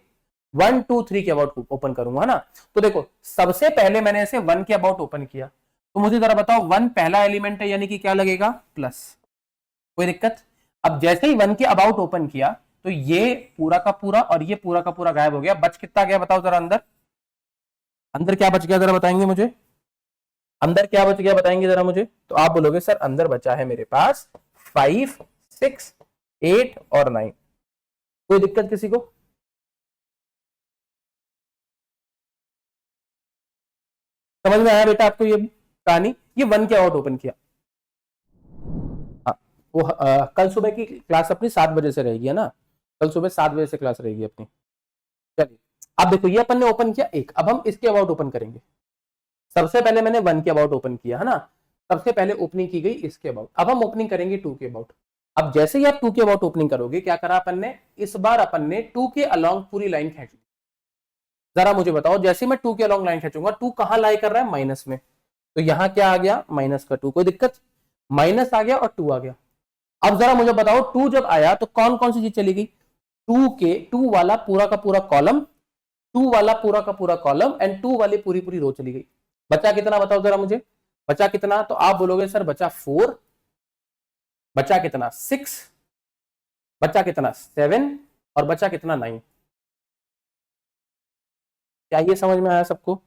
1 2 3 के अबाउट ओपन करूंगा ना। तो देखो सबसे पहले मैंने इसे 1 के अबाउट ओपन किया, तो मुझे जरा बताओ 1 पहला एलिमेंट है, यानी कि क्या लगेगा, प्लस। कोई दिक्कत? अब जैसे ही 1 के अबाउट ओपन किया तो ये पूरा का पूरा और ये पूरा का पूरा गायब हो गया। बच कितना गया बताओ जरा, अंदर अंदर क्या बच गया जरा बताएंगे मुझे, अंदर क्या बच गया बताएंगे जरा मुझे। तो आप बोलोगे सर अंदर बचा है मेरे पास 5 6 8 और 9। कोई दिक्कत किसी को? समझ में आया बेटा आपको ये कहानी? ये 1 के अबाउट ओपन किया। हाँ, वो कल सुबह की क्लास अपनी 7 बजे से रहेगी, है ना, कल सुबह 7 बजे से क्लास रहेगी अपनी। चलिए अब देखो ये अपन ने ओपन किया एक, अब हम इसके अबाउट ओपन करेंगे। सबसे पहले मैंने 1 के अबाउट ओपन किया है ना, सबसे पहले ओपनिंग की गई इसके अबाउट। अब हम ओपनिंग करेंगे 2 के अबाउट। अब जैसे ही आप 2 के अबाउट ओपनिंग करोगे, क्या करा अपन ने, इस बार अपन ने 2 के अलोंग पूरी लाइन खींच ली। जरा मुझे बताओ जैसे मैं 2 के अलोंग लाइन खींचूंगा, 2 कहां लाई कर रहा है, माइनस में, तो यहां क्या आ गया, माइनस का 2। कोई दिक्कत? माइनस आ गया और 2 आ गया। अब जरा मुझे बताओ 2 जब आया तो कौन कौन सी चीज चली गई? 2 वाला पूरा का पूरा कॉलम, 2 वाला पूरा का पूरा कॉलम एंड 2 वाली पूरी पूरी रो चली गई। बचा कितना बताओ जरा मुझे, बचा कितना? तो आप बोलोगे सर बचा 4, बचा कितना 6, बचा कितना 7 और बचा कितना 9। क्या ये समझ में आया सबको?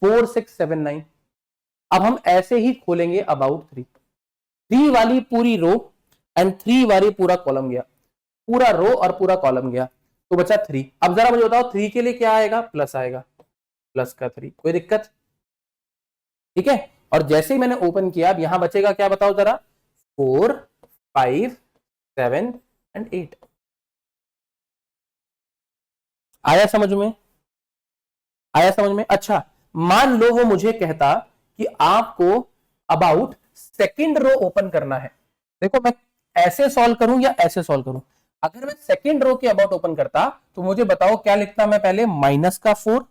4 6 7 9। अब हम ऐसे ही खोलेंगे अबाउट 3 वाली पूरी रो एंड 3 वाली पूरा कॉलम गया, पूरा रो और पूरा कॉलम गया, तो बचा 3। अब जरा मुझे बताओ 3 के लिए क्या आएगा? प्लस आएगा, प्लस का 3, कोई दिक्कत? ठीक है। और जैसे ही मैंने ओपन किया, अब यहां बचेगा क्या बताओ जरा? 4 5 7 एंड 8। आया समझ में? आया समझ में? अच्छा, मान लो वो मुझे कहता कि आपको अबाउट सेकंड रो ओपन करना है। देखो मैं ऐसे सॉल्व करूं या ऐसे सॉल्व करूं? अगर मैं सेकंड रो के अबाउट ओपन करता तो मुझे बताओ क्या लिखता मैं पहले? माइनस का 4।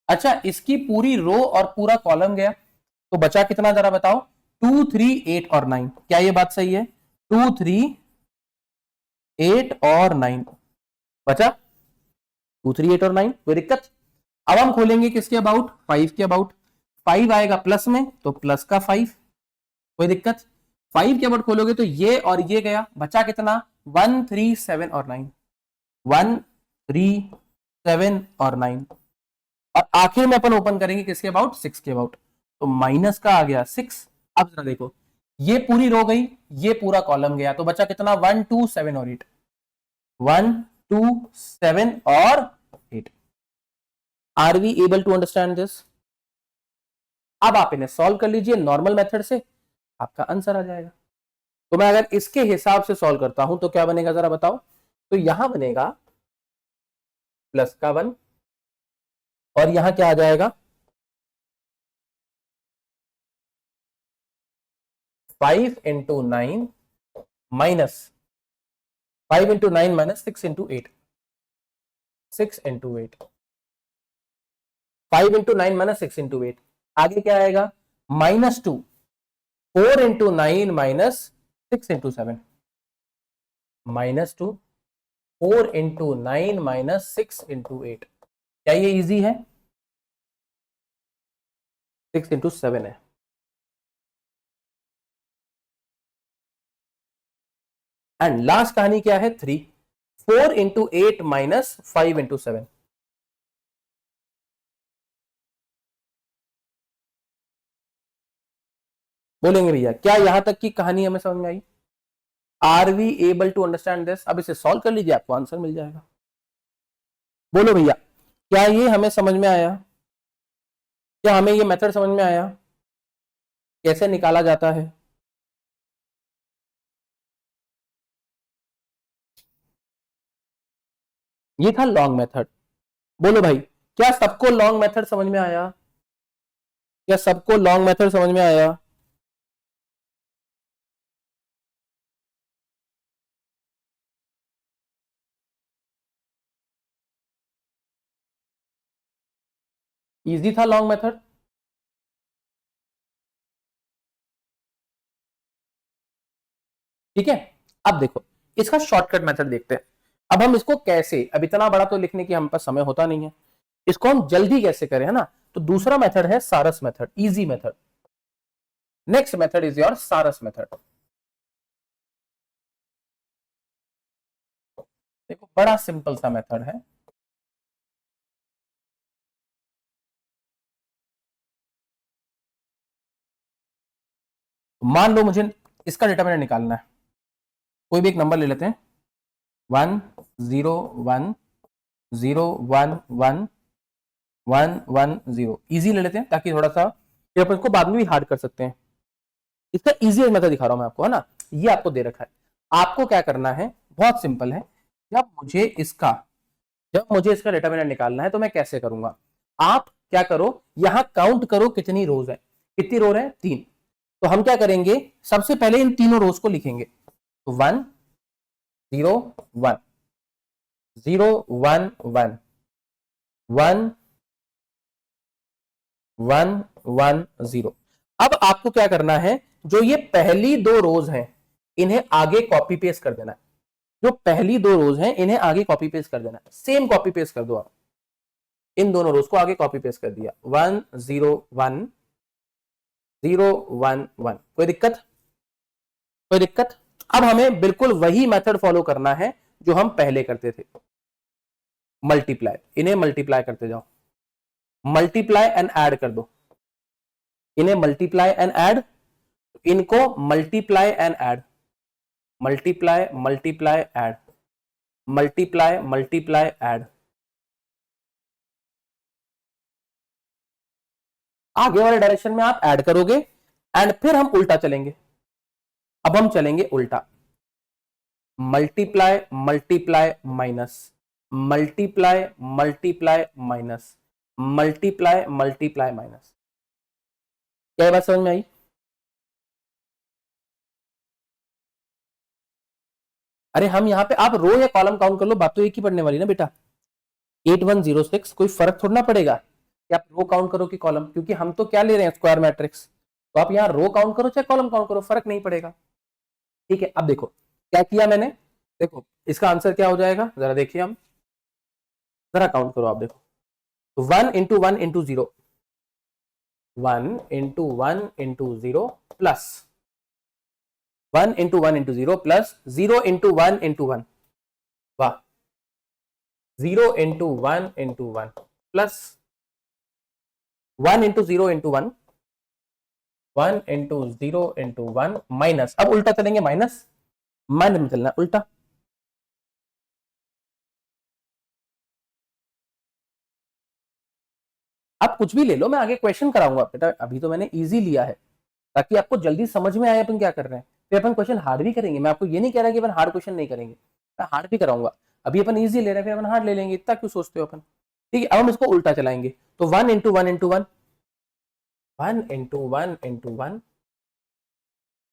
अच्छा, इसकी पूरी रो और पूरा कॉलम गया, तो बचा कितना जरा बताओ? 2 3 8 और 9। क्या ये बात सही है? 2 3 8 और 9 बचा, 2 3 8 और 9, कोई दिक्कत? अब हम खोलेंगे किसके अबाउट? 5 के अबाउट। 5 आएगा प्लस में तो प्लस का 5, कोई दिक्कत? 5 के अबाउट खोलोगे तो ये और ये गया, बचा कितना? 1 3 7 और 9, 1 3 7 और 9। और आखिर में अपन ओपन करेंगे किसके अबाउट? 6 के अबाउट, तो माइनस का आ गया 6। अब जरा देखो, ये पूरी रो गई, ये पूरा कॉलम गया, तो बचा कितना? 1 2 7 और 8, 1 2 7 और 8। Are we able to understand this? अब आप इन्हें सॉल्व कर लीजिए नॉर्मल मेथड से, आपका आंसर आ जाएगा। तो मैं अगर इसके हिसाब से सॉल्व करता हूं तो क्या बनेगा जरा बताओ? तो यहां बनेगा प्लस का 1 और यहां क्या आ जाएगा? 5 into 9 minus 5 into 9 minus 6 into 8, 6 into 8, 5 into 9 minus 6 into 8। आगे क्या आएगा? -2, 4 into 9 minus 6 into 7, -2, 4 into 9 minus 6 into 8। क्या ये इजी है? 6 इंटू 7 है। एंड लास्ट कहानी क्या है? 3, 4 इंटू 8 माइनस 5 इंटू 7। बोलेंगे भैया क्या यहां तक की कहानी हमें समझ में आई? Are we able to understand this? अब इसे सॉल्व कर लीजिए, आपको आंसर मिल जाएगा। बोलो भैया, क्या ये हमें समझ में आया? क्या हमें ये मेथड समझ में आया कैसे निकाला जाता है? ये था लॉन्ग मेथड। बोलो भाई, क्या सबको लॉन्ग मेथड समझ में आया? क्या सबको लॉन्ग मेथड समझ में आया? इजी था लॉन्ग मेथड? ठीक है। अब देखो इसका शॉर्टकट मेथड देखते हैं। अब हम इसको कैसे, अब इतना बड़ा तो लिखने की हम पास समय होता नहीं है, इसको हम जल्दी कैसे करें, है ना? तो दूसरा मेथड है सारस method, easy method. Next method is your सारस मेथड। देखो बड़ा सिंपल सा मेथड है। मान लो मुझे इसका डिटरमिनेंट निकालना है, कोई भी एक नंबर ले लेते हैं, 1 0 1 0 1 1 1 1 0। इजी ले लेते हैं ताकि थोड़ा सा फिर अपन इसको बाद में भी हार्ड कर सकते हैं। इसका इजी मेथड दिखा रहा हूं मैं आपको, है ना? ये आपको दे रखा है। आपको क्या करना है? बहुत सिंपल है। जब मुझे इसका जब मुझे इसका डिटरमिनेंट निकालना है तो मैं कैसे करूंगा? आप क्या करो, यहां काउंट करो कितनी रोज है। कितनी रो है? 3। तो हम क्या करेंगे, सबसे पहले इन तीनों रोज को लिखेंगे। तो 1 0 1 0 1 1 1 1 1 0। अब आपको क्या करना है, जो ये पहली दो रोज हैं इन्हें आगे कॉपी पेस्ट कर देना है। जो पहली दो रोज हैं इन्हें आगे कॉपी पेस्ट कर देना है, सेम कॉपी पेस्ट कर दो आप। इन दोनों रोज को आगे कॉपी पेस्ट कर दिया, 1 0 1 0 1 1। कोई दिक्कत? कोई दिक्कत? अब हमें बिल्कुल वही मेथड फॉलो करना है जो हम पहले करते थे, मल्टीप्लाई। इन्हें मल्टीप्लाई करते जाओ, मल्टीप्लाई एंड ऐड कर दो। इन्हें मल्टीप्लाई एंड ऐड, इनको multiply and add, multiply multiply add, multiply multiply add. आगे वाले डायरेक्शन में आप ऐड करोगे एंड फिर हम उल्टा चलेंगे। अब हम चलेंगे उल्टा, multiply multiply minus, multiply multiply minus, multiply multiply minus. क्या बात समझ में आई? अरे हम यहां पे, आप रो या कॉलम काउंट कर लो, बात तो एक ही पढ़ने वाली ना बेटा। 8106, कोई फर्क थोड़ा ना पड़ेगा कि आप रो काउंट करो कि कॉलम, क्योंकि हम तो क्या ले रहे हैं, स्क्वायर मैट्रिक्स। तो आप यहाँ रो काउंट करो चाहे कॉलम काउंट करो, फर्क नहीं पड़ेगा। ठीक है, अब देखो क्या किया मैंने, देखो इसका आंसर क्या हो जाएगा, जरा देखिए हम, जरा काउंट करो आप, देखो 1 into 1 into 0, 1 into 1 into 0 plus 1 into 1 into 0 plus 0 into 1 into 1, वाह, 0 into 1 into 1 plus 1 into 0 into 1, 1 into 0 into 1 minus, अब उल्टा चलेंगे, माइनस माइनस में चलना उल्टा। आप कुछ भी ले लो, मैं आगे क्वेश्चन कराऊंगा बेटा, अभी तो मैंने इजी लिया है ताकि आपको जल्दी समझ में आए अपन क्या कर रहे हैं। फिर अपन क्वेश्चन हार्ड भी करेंगे, मैं आपको ये नहीं कह रहा कि अपन हार्ड क्वेश्चन नहीं करेंगे, मैं हार्ड भी कराऊंगा। अभी अपन इजी ले रहे हैं, फिर अपन हार्ड ले लेंगे, इतना क्यों सोचते हो अपन। ठीक है, अब हम इसको उल्टा चलाएंगे, तो 1 इंटू 1 इंटू 1, 1 इंटू 1 इंटू 1।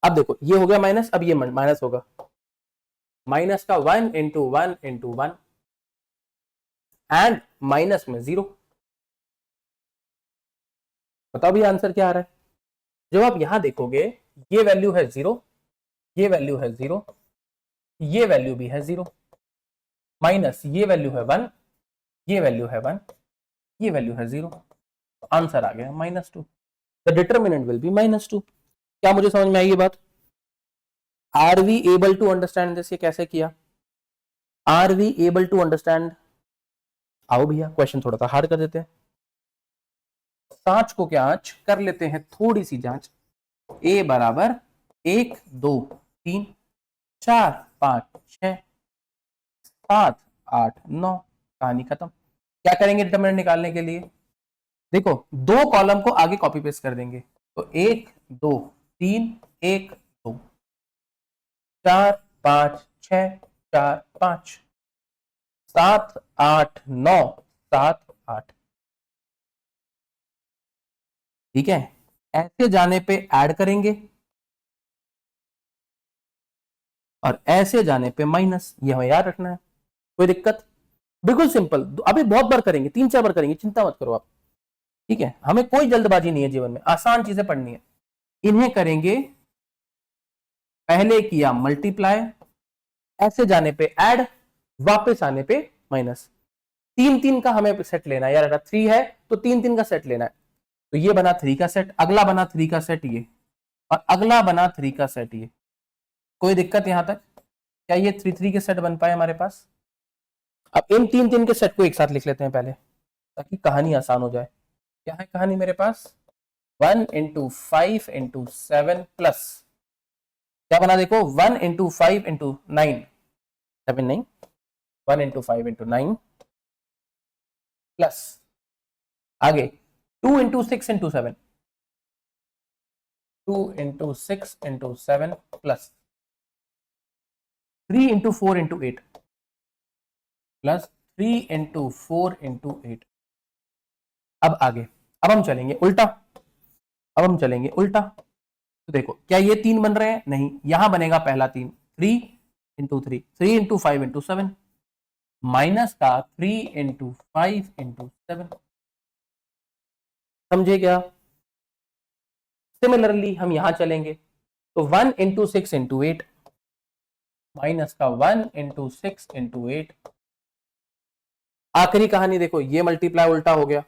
अब देखो ये हो गया माइनस, अब ये माइनस होगा, माइनस का 1 इंटू 1 इंटू 1 एंड माइनस में 0। बताओ भी आंसर क्या आ रहा है। जब आप यहां देखोगे, ये वैल्यू है 0, ये वैल्यू है 0, ये वैल्यू भी है 0, माइनस ये वैल्यू है 1, ये वैल्यू है 1, ये वैल्यू है 0, आंसर आ गया -2। The determinant will be -2। क्या मुझे समझ में आई ये बात? Are we able to understand this? ये कैसे किया? Are we able to understand? आओ भैया क्वेश्चन थोड़ा सा हार्ड कर देते हैं। जांच को क्या आंच कर लेते हैं, थोड़ी सी जांच। ए बराबर 1 2 3 4 5 6 7 8 9, कहानी खत्म। क्या करेंगे डिटरमिनेंट निकालने के लिए? देखो दो कॉलम को आगे कॉपी पेस्ट कर देंगे, तो 1 2 3 1 2 4 5 6 4 5 7 8 9 7 8। ठीक है, ऐसे जाने पे ऐड करेंगे और ऐसे जाने पे माइनस, ये हमें याद रखना है। कोई दिक्कत? बिल्कुल सिंपल, अभी बहुत बार करेंगे, 3 4 बार करेंगे, चिंता मत करो आप। ठीक है, हमें कोई जल्दबाजी नहीं है जीवन में, आसान चीजें पढ़नी है। इन्हें करेंगे, पहले किया मल्टीप्लाई, ऐसे जाने पे ऐड, वापस आने पे माइनस। 3 3 का हमें सेट लेना है यार, अगर 3 है तो 3 3 का सेट लेना है। तो ये बना 3 का सेट, अगला बना 3 का सेट ये, और अगला बना 3 का सेट ये। कोई दिक्कत यहां तक? क्या ये 3 3 के सेट बन पाए हमारे पास? अब इन 3 3 के सेट को एक साथ लिख लेते हैं पहले, ताकि कहानी आसान हो जाए। क्या है कहानी मेरे पास? 1 इंटू 5 इंटू 7 प्लस, क्या बना देखो, 1 इंटू 5 इंटू 9, 7 नहीं, 1 इंटू 5 इंटू 9 प्लस, आगे 2 into 6 into 7, 2 into 6 into 7 plus 3 into 4 into 8 plus 3 into 4 into 8। अब आगे, अब हम चलेंगे उल्टा, अब हम चलेंगे उल्टा। तो देखो क्या ये 3 बन रहे हैं? नहीं, यहां बनेगा पहला 3, 3 इंटू 3, 3 इंटू 5 इंटू 7 माइनस का 3 इंटू 5 इंटू 7। समझे क्या? सिमिलरली हम यहां चलेंगे, तो 1 इंटू 6 इंटू 8, माइनस का 1 इंटू 6 इंटू 8। आखिरी कहानी देखो, ये मल्टीप्लाई उल्टा हो गया।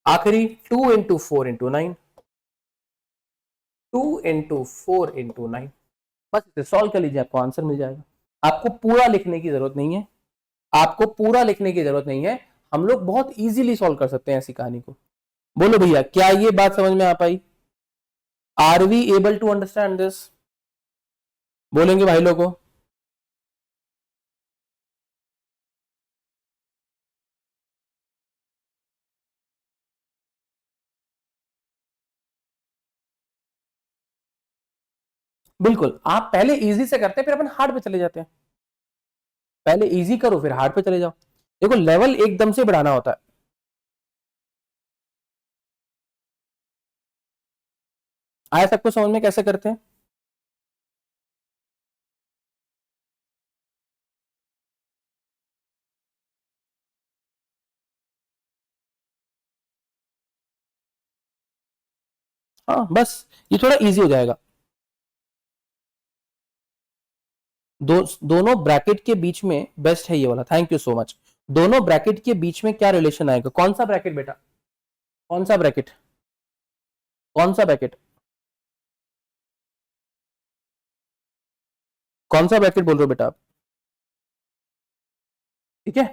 आखिरी 2 इंटू 4 इंटू 9, 2 इंटू 4 इंटू 9। बस इसे सॉल्व कर लीजिए, आपको आंसर मिल जाएगा। आपको पूरा लिखने की जरूरत नहीं है, आपको पूरा लिखने की जरूरत नहीं है। हम लोग बहुत इजीली सॉल्व कर सकते हैं ऐसी कहानी को। बोलो भैया, क्या ये बात समझ में आ पाई? Are we able to understand this? बोलेंगे भाई लोगों? बिल्कुल, आप पहले इजी से करते हैं, फिर अपन हार्ड पे चले जाते हैं। पहले इजी करो, फिर हार्ड पे चले जाओ। देखो, लेवल एकदम से बढ़ाना होता है। आया सबको समझ में कैसे करते हैं? हाँ, बस ये थोड़ा इजी हो जाएगा। दोनों ब्रैकेट के बीच में बेस्ट है ये वाला, थैंक यू सो मच। दोनों ब्रैकेट के बीच में क्या रिलेशन आएगा? कौन सा ब्रैकेट बेटा? कौन सा ब्रैकेट? कौन सा ब्रैकेट? कौन सा ब्रैकेट बोल रहे हो बेटा आप? ठीक है,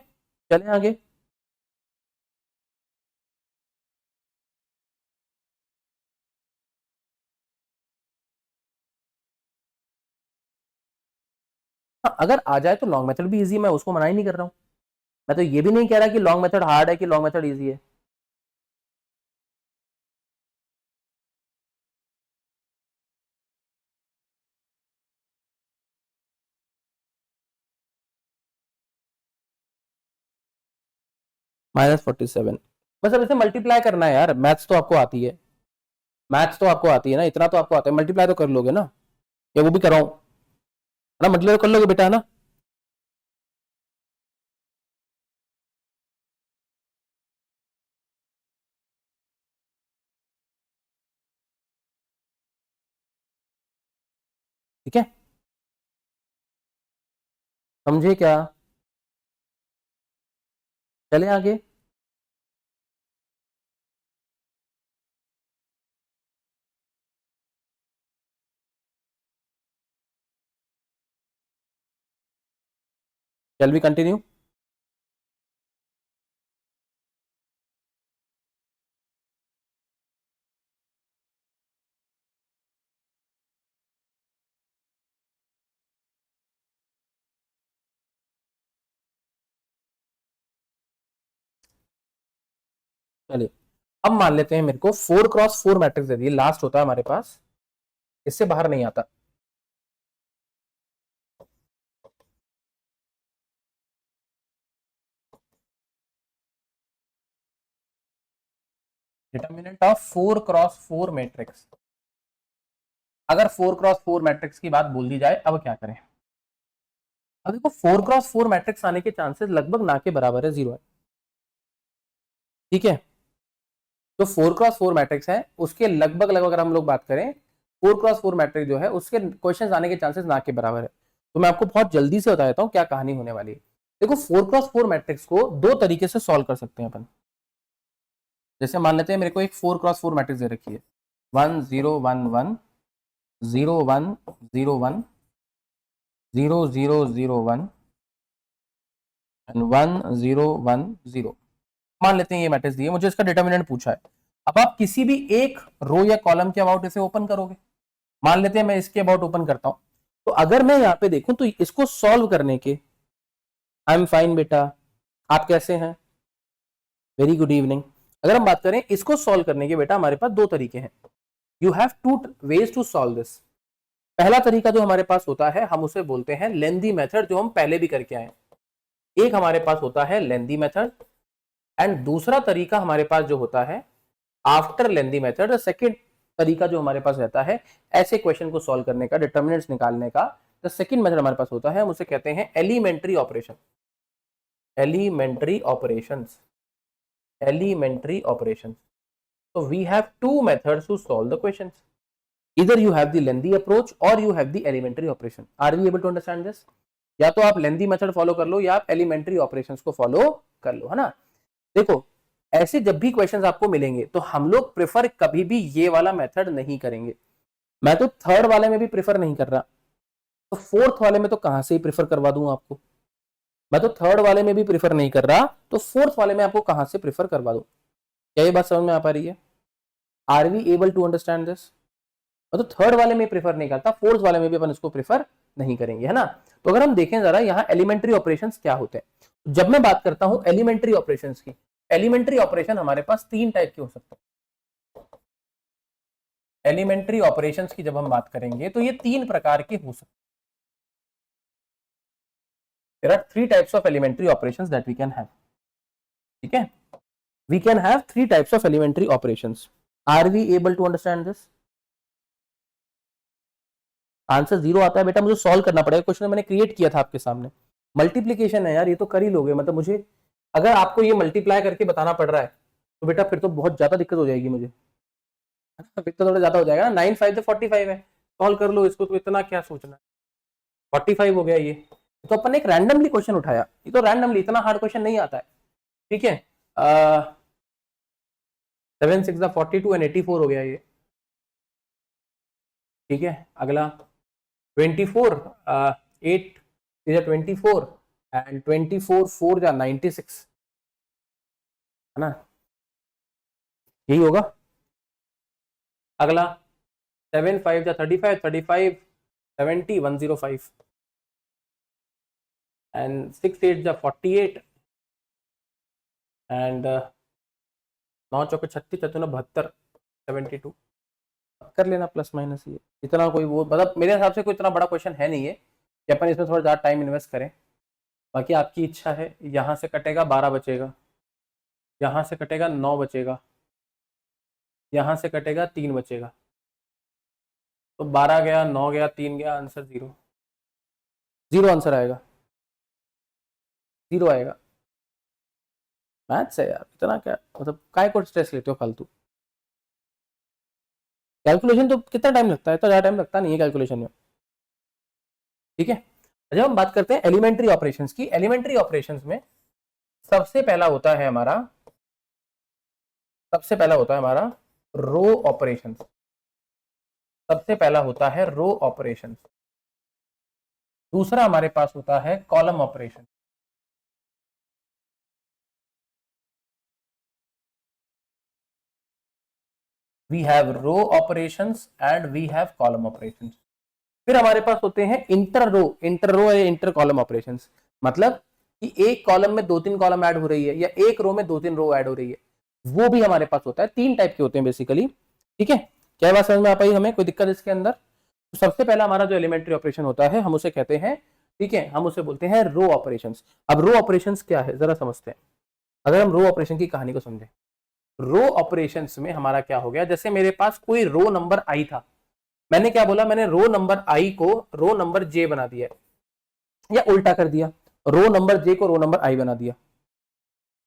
चलें आगे। हाँ, अगर आ जाए तो लॉन्ग मेथड भी इजी, मैं उसको मना ही नहीं कर रहा हूं। मैं तो ये भी नहीं कह रहा कि लॉन्ग मेथड हार्ड है कि लॉन्ग मेथड इजी है। -47। बस अब इसे मल्टीप्लाई करना है यार, मैथ्स तो आपको आती है। मैथ्स तो आपको आती है ना, इतना तो आपको आता है, मल्टीप्लाई तो कर लोगे ना? या वो भी कराऊं? ना, मल्टीप्लाई तो कर लोगे बेटा, है ना? ठीक है, समझे क्या? चले आगे। चल भी कंटिन्यू। चलिए, अब मान लेते हैं मेरे को 4x4 मैट्रिक्स दे दिए, लास्ट होता है हमारे पास, इससे बाहर नहीं आता। Determinant of 4x4 matrix. अगर 4x4 मैट्रिक्स की बात बोल दी जाए, अब क्या करें? अब देखो, 4x4 मैट्रिक्स आने के चांसेस लगभग ना के बराबर है, 0 है। ठीक है, जो 4x4 मैट्रिक्स है उसके लगभग लगभग अगर हम लोग बात करें, 4x4 मैट्रिक्स जो है उसके क्वेश्चन आने के चांसेस ना के बराबर है। तो मैं आपको बहुत जल्दी से बता देता हूं क्या कहानी होने वाली है। देखो, 4x4 मैट्रिक्स को दो तरीके से सॉल्व कर सकते हैं अपन। जैसे मान लेते हैं मेरे को एक 4x4 मैट्रिक्स दे रखी है, 1 0 1 1 0 1 0 1 0 0 0 1 एंड 1 0 1 0। मान लेते हैं ये मैट्रिक्स दिए, मुझे इसका डिटर्मिनेंट पूछा है। अब आप किसी भी एक रो या कॉलम के अबाउट इसे ओपन करोगे। मान लेते हैं मैं इसके अबाउट ओपन करता हूं, तो अगर मैं यहां पे देखूं तो इसको सॉल्व करने के, आई एम फाइन बेटा, आप कैसे हैं? Very good evening. अगर हम बात करें इसको सॉल्व करने के, बेटा हमारे पास दो तरीके हैं। You have two ways to solve this. पहला तरीका जो हमारे पास होता है, हम उसे बोलते हैं लेंदी मेथड, जो हम पहले भी करके आए। एक हमारे पास होता है लेंदी मेथड, एंड दूसरा तरीका हमारे पास जो होता है आफ्टर लेंदी मेथड। सेकेंड तरीका जो हमारे पास रहता है ऐसे क्वेश्चन को सॉल्व करने का, डिटर्मिनेंट्स निकालने का, द सेकेंड मेथड हमारे पास होता है, हम उसे कहते हैं elementary operation. Elementary operations, elementary operations. So we have two methods to solve the questions. Either you have the lengthy approach or you have the elementary operation. Are we able to understand this? या तो आप लेंदी method follow कर लो या आप elementary operations को follow कर लो, है ना। देखो ऐसे जब भी क्वेश्चंस आपको मिलेंगे तो हम लोग प्रेफर कभी भी ये वाला मेथड नहीं करेंगे। मैं तो थर्ड वाले में भी प्रेफर नहीं कर रहा, तो फोर्थ वाले में तो कहां से ही प्रेफर करवा दूं आपको। मैं तो थर्ड वाले में भी प्रेफर नहीं कर रहा, तो फोर्थ वाले में आपको कहां से प्रेफर करवा दूं। क्या ये बात समझ में आ पा रही है? Are we able to understand this? मैं तो थर्ड वाले में प्रेफर नहीं करता, फोर्थ वाले में भी अपन इसको प्रेफर नहीं करेंगे, है ना। तो अगर हम देखें जरा यहाँ एलिमेंट्री ऑपरेशंस क्या होते हैं। जब मैं बात करता हूं एलिमेंट्री ऑपरेशंस की, एलिमेंट्री ऑपरेशन हमारे पास तीन टाइप के हो सकते हैं। एलिमेंट्री ऑपरेशंस की जब हम बात करेंगे तो ये तीन प्रकार के हो सकते हैं। There are three types of elementary operations that we can have. ठीक है, we can have three types of elementary operations. Are we able to understand this? Answer 0 आता है बेटा, मुझे सॉल्व करना पड़ेगा। क्वेश्चन मैंने क्रिएट किया था आपके सामने, मल्टीप्लीकेशन है यार, ये तो कर ही लोगे। मतलब मुझे अगर आपको ये मल्टीप्लाई करके बताना पड़ रहा है तो बेटा फिर तो बहुत ज्यादा दिक्कत हो जाएगी मुझे, फिर तो थोड़ा ज्यादा हो जाएगा ना। 9 5 तो 45 है, सॉल्व कर लो इसको, तो इतना क्या सोचना है। 45 हो गया ये, तो अपन एक रैंडमली क्वेश्चन उठाया, ये तो रैंडमली, इतना हार्ड क्वेश्चन नहीं आता है। ठीक है, 7 6 42 एंड 84 हो गया ये। ठीक है, अगला 24 8 is 24 and 24 4 जा 96, है ना, यही होगा। अगला 7 5 जा 35 35 70 105 and 6 8 जा 48 and 9 चौके 36 चौके 72 72 कर लेना प्लस माइनस। ये इतना कोई वो मतलब मेरे हिसाब से कोई इतना बड़ा क्वेश्चन है नहीं है कि अपन इसमें थोड़ा ज़्यादा टाइम इन्वेस्ट करें। बाकी आपकी इच्छा है, यहाँ से कटेगा 12 बचेगा, यहाँ से कटेगा 9 बचेगा, यहाँ से कटेगा 3 बचेगा, तो 12 गया 9 गया 3 गया, आंसर 0 0 आंसर आएगा, 0 आएगा। मैथ्स है यार, इतना क्या मतलब काय को स्ट्रेस लेते हो फालतू। कैलकुलेशन तो कितना टाइम लगता है, तो ज़्यादा टाइम लगता नहीं है कैलकुलेशन में। ठीक है, जब हम बात करते हैं एलिमेंट्री ऑपरेशंस की, एलिमेंट्री ऑपरेशंस में सबसे पहला होता है हमारा रो ऑपरेशंस। सबसे पहला होता है रो ऑपरेशंस, दूसरा हमारे पास होता है column operation, we have row operations and we have column operations. फिर हमारे पास होते हैं इंटर रो या इंटर कॉलम ऑपरेशंस, मतलब कि एक कॉलम में 2-3 कॉलम ऐड हो रही है या एक रो में 2-3 रो ऐड हो रही है, वो भी हमारे पास होता है। 3 टाइप के होते हैं बेसिकली। ठीक है, क्या बात समझ में आ पाई हमें, कोई दिक्कत इसके अंदर? तो सबसे पहला हमारा जो एलिमेंट्री ऑपरेशन होता है हम उसे कहते हैं, ठीक है, हम उसे बोलते हैं रो ऑपरेशंस। अब रो ऑपरेशंस क्या है जरा समझते हैं। अगर हम रो ऑपरेशन की कहानी को समझें, रो ऑपरेशंस में हमारा क्या हो गया, जैसे मेरे पास कोई रो नंबर आई था, मैंने क्या बोला, मैंने रो नंबर आई को रो नंबर जे बना दिया या उल्टा कर दिया, रो नंबर जे को रो नंबर आई बना दिया।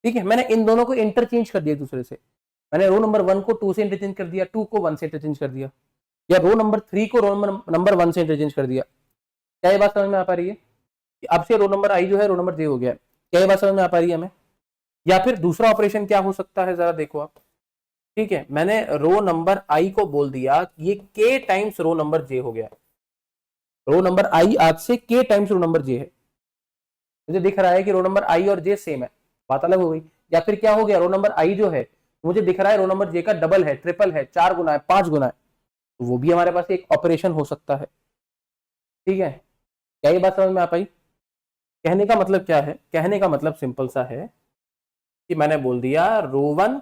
ठीक है, मैंने इन दोनों को इंटरचेंज कर दिया एक दूसरे से। मैंने रो नंबर 1 को 2 से इंटरचेंज कर दिया, 2 को 1 से इंटरचेंज कर दिया, या रो नंबर 3 को रो नंबर 1 से इंटरचेंज कर दिया। क्या ये बात समझ में आ पा रही है कि अब से रो नंबर आई जो है रो नंबर जे हो गया? क्या ये बात समझ में आ पा रही है हमें? या फिर दूसरा ऑपरेशन क्या हो सकता है, जरा देखो आप। ठीक है, मैंने रो नंबर आई को बोल दिया ये के टाइम्स रो नंबर जे हो गया। रो नंबर आई आज से के टाइम्स रो नंबर जे है, मुझे दिख रहा है कि रो नंबर आई और जे सेम है, बात अलग हो गई। या फिर क्या हो गया, रो नंबर आई जो है मुझे दिख रहा है रो नंबर जे का डबल है, ट्रिपल है, 4 गुना है, 5 गुना है, तो वो भी हमारे पास एक ऑपरेशन हो सकता है। ठीक है, क्या ये बात समझ में आ पाई? कहने का मतलब क्या है, कहने का मतलब सिंपल सा है कि मैंने बोल दिया रो 1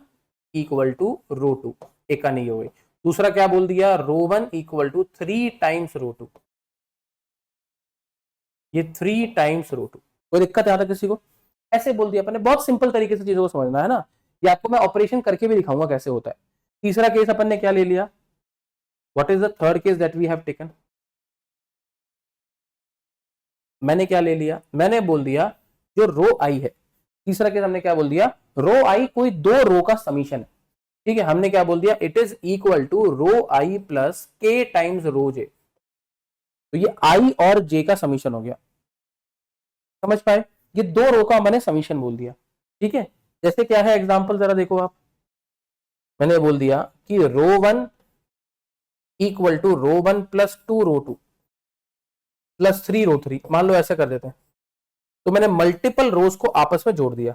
इक्वल टू रो 2, एक का नहीं हो गई। दूसरा क्या बोल दिया, रो 1 इक्वल टू 3 टाइम्स रो 2, ये 3 टाइम्स रो 2। कोई दिक्कत आता किसी को? ऐसे बोल दिया अपने, बहुत सिंपल तरीके से चीजों को समझना है ना। ये आपको मैं ऑपरेशन करके भी दिखाऊंगा कैसे होता है। तीसरा केस अपन ने क्या ले लिया, what is the third case that we have taken? मैंने क्या ले लिया, मैंने बोल दिया जो रो आई है, तीसरा केस हमने क्या बोल दिया, रो आई कोई 2 रो का समीशन है। ठीक है, हमने क्या बोल दिया, it is equal to row I plus K times row J. तो ये आई और जे का समीशन हो गया, समझ पाए? ये दो रो का मैंने समीशन बोल दिया। ठीक है, जैसे क्या है एग्जांपल जरा देखो आप, मैंने बोल दिया कि row one equal to row one plus two row two plus three row three, मान लो ऐसा कर देते हैं। तो मैंने मल्टीपल रोज को आपस में जोड़ दिया।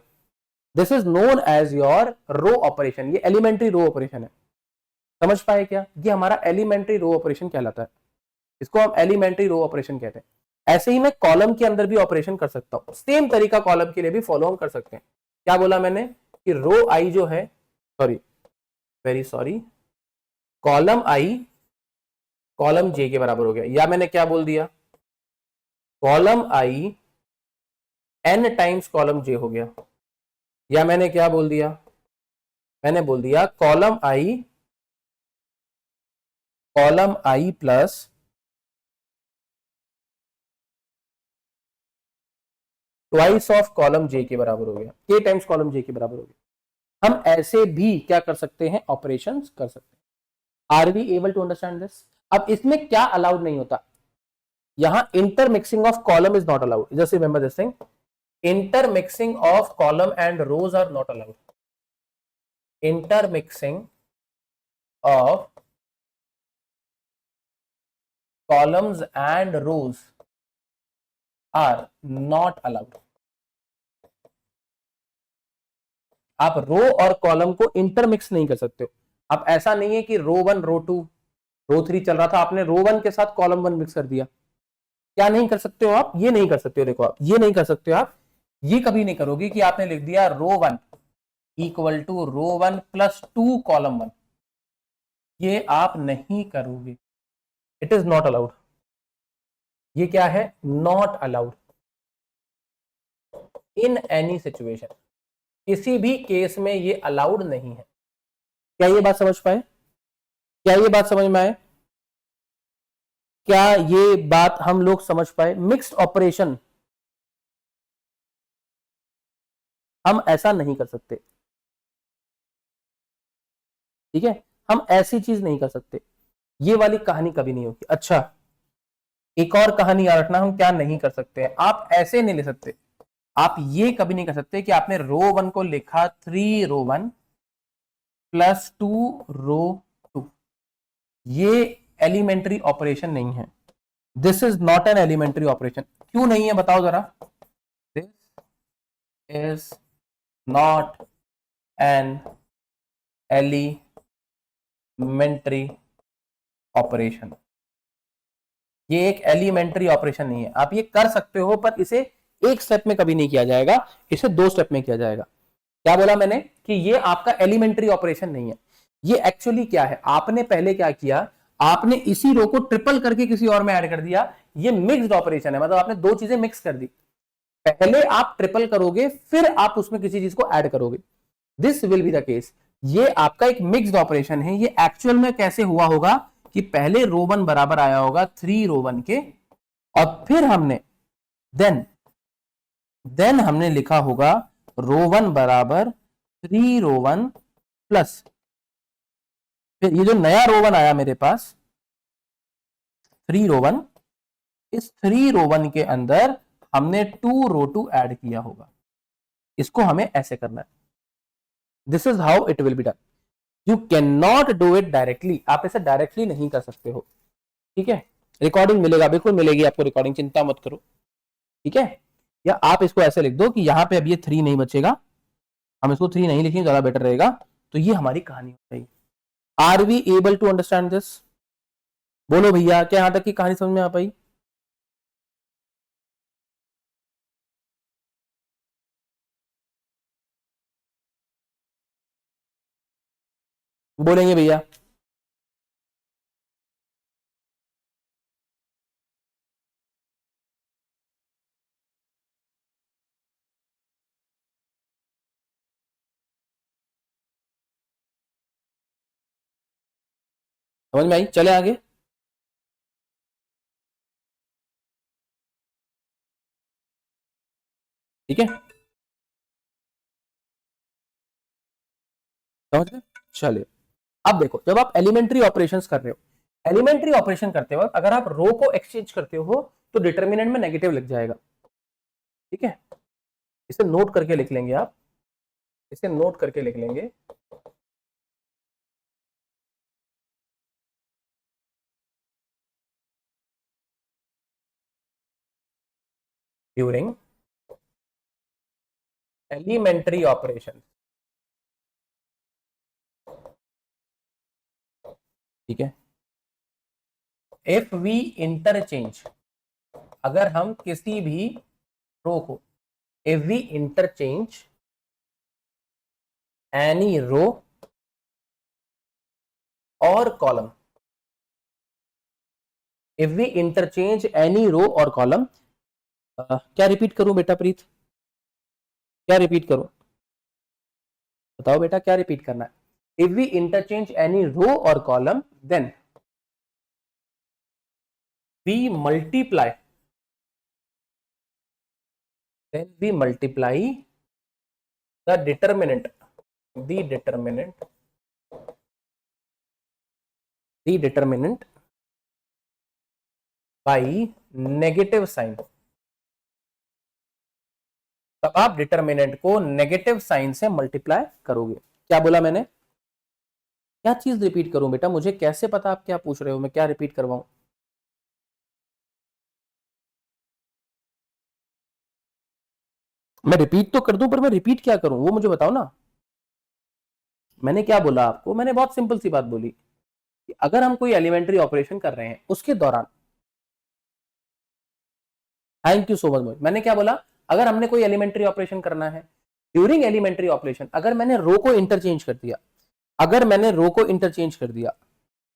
This is known as your row operation. ये एलिमेंट्री रो ऑपरेशन है, समझ पाए क्या? ये हमारा एलिमेंट्री रो ऑपरेशन कहलाता है, इसको हम एलिमेंट्री रो ऑपरेशन कहते हैं। ऐसे ही मैं कॉलम के अंदर भी ऑपरेशन कर सकता हूं, सेम तरीका कॉलम के लिए भी फॉलो हम कर सकते हैं। क्या बोला मैंने कि रो आई जो है, sorry very sorry, column I column J के बराबर हो गया, या मैंने क्या बोल दिया, column I n times column J हो गया, या मैंने क्या बोल दिया, मैंने बोल दिया column I plus twice of column J के बराबर हो गया, के टाइम्स कॉलम जे के बराबर हो गया। हम ऐसे भी क्या कर सकते हैं, ऑपरेशंस कर सकते हैं। Are we able to understand this? अब इसमें क्या अलाउड नहीं होता, यहां intermixing of column is not allowed, just remember this thing, intermixing of column and rows are not allowed. Intermixing of columns and rows are not allowed. आप रो और column को intermix नहीं कर सकते हो। आप ऐसा नहीं है कि row one row two row three चल रहा था, आपने रो वन के साथ कॉलम वन मिक्स कर दिया। क्या नहीं कर सकते हो आप? ये नहीं कर सकते हो। देखो आप ये नहीं कर सकते हो, आप ये कभी नहीं करोगे कि आपने लिख दिया row one equal to row one plus two column one, ये आप नहीं करोगे। It is not allowed. ये क्या है? Not allowed in any situation. किसी भी केस में ये अलाउड नहीं है। क्या ये बात समझ पाए? क्या ये बात समझ में आए? क्या ये बात हम लोग समझ पाए? मिक्स्ड ऑपरेशन हम ऐसा नहीं कर सकते, ठीक है, हम ऐसी चीज नहीं कर सकते। ये वाली कहानी कभी नहीं होगी। अच्छा, एक और कहानी याद रखना, हम क्या नहीं कर सकते हैं, आप ऐसे नहीं ले सकते। आप ये कभी नहीं कर सकते कि आपने रो वन को लिखा three row one plus two row two, ये एलिमेंट्री ऑपरेशन नहीं है। This is not an elementary operation. क्यों नहीं है बताओ जरा? This is not an elementary operation. ये एक एलिमेंट्री ऑपरेशन नहीं है। आप ये कर सकते हो पर इसे एक स्टेप में कभी नहीं किया जाएगा, इसे दो स्टेप में किया जाएगा। क्या बोला मैंने कि ये आपका एलिमेंट्री ऑपरेशन नहीं है। ये एक्चुअली क्या है, आपने पहले क्या किया, आपने इसी रो को ट्रिपल करके किसी और में ऐड कर दिया। ये मिक्स्ड ऑपरेशन है, मतलब आपने दो चीजें मिक्स कर दी। पहले आप ट्रिपल करोगे फिर आप उसमें किसी चीज को ऐड करोगे। This will be the case. ये आपका एक मिक्स्ड ऑपरेशन है। ये एक्चुअल में कैसे हुआ होगा कि पहले रो वन बराबर आया होगा थ्री रो वन के, और फिर हमने देन हमने लिखा होगा रो वन बराबर थ्री रो वन प्लस, फिर ये जो नया रो वन आया मेरे पास थ्री रो वन, इस थ्री रो वन के अंदर हमने टू रो टू ऐड किया होगा। इसको हमें ऐसे करना है। This is how it will be done. You can not do it directly. आप इसे डायरेक्टली नहीं कर सकते हो, ठीक है। रिकॉर्डिंग मिलेगा, बिल्कुल मिलेगी आपको रिकॉर्डिंग, चिंता मत करो, ठीक है। या आप इसको ऐसे लिख दो कि यहां पे अब ये थ्री नहीं बचेगा, हम इसको थ्री नहीं लिखेंगे, ज्यादा बेटर रहेगा। तो ये हमारी कहानी हो गई। Are we able to understand this? बोलो भैया, क्या यहां तक की कहानी समझ में आ पाई? बोलेंगे भैया? समझ में आई? चले आगे। ठीक है, समझ गए? चलिए अब देखो, जब आप एलिमेंट्री ऑपरेशंस कर रहे हो, एलिमेंट्री ऑपरेशन करते वक्त अगर आप रो को एक्सचेंज करते हो तो डिटर्मिनेंट में नेगेटिव लिख जाएगा। ठीक है, इसे नोट करके लिख लेंगे आप, इसे नोट करके लिख लेंगे। ड्यूरिंग एलिमेंट्री ऑपरेशन, ठीक है, इफ वी इंटरचेंज, अगर हम किसी भी रो को, if we interchange any row और column, if we interchange any row और कॉलम, क्या रिपीट करूं बेटा प्रीत, क्या रिपीट करूं, बताओ बेटा क्या रिपीट करना है। If we interchange any row और column then we multiply, then we multiply the determinant, the determinant, the determinant by negative sign। तब आप डिटर्मिनेंट को नेगेटिव साइन से मल्टीप्लाई करोगे। क्या बोला मैंने, क्या चीज रिपीट करूं बेटा, मुझे कैसे पता आप क्या पूछ रहे हो, मैं क्या रिपीट करवाऊं। मैं रिपीट तो कर दूं, पर मैं रिपीट क्या करूं वो मुझे बताओ ना। मैंने क्या बोला आपको, मैंने बहुत सिंपल सी बात बोली कि अगर हम कोई एलिमेंट्री ऑपरेशन कर रहे हैं उसके दौरान, थैंक यू सो मच, मैंने क्या बोला, अगर हमने कोई एलिमेंट्री ऑपरेशन करना है ड्यूरिंग एलिमेंट्री ऑपरेशन, अगर मैंने रो को इंटरचेंज कर दिया, अगर मैंने रो को इंटरचेंज कर दिया,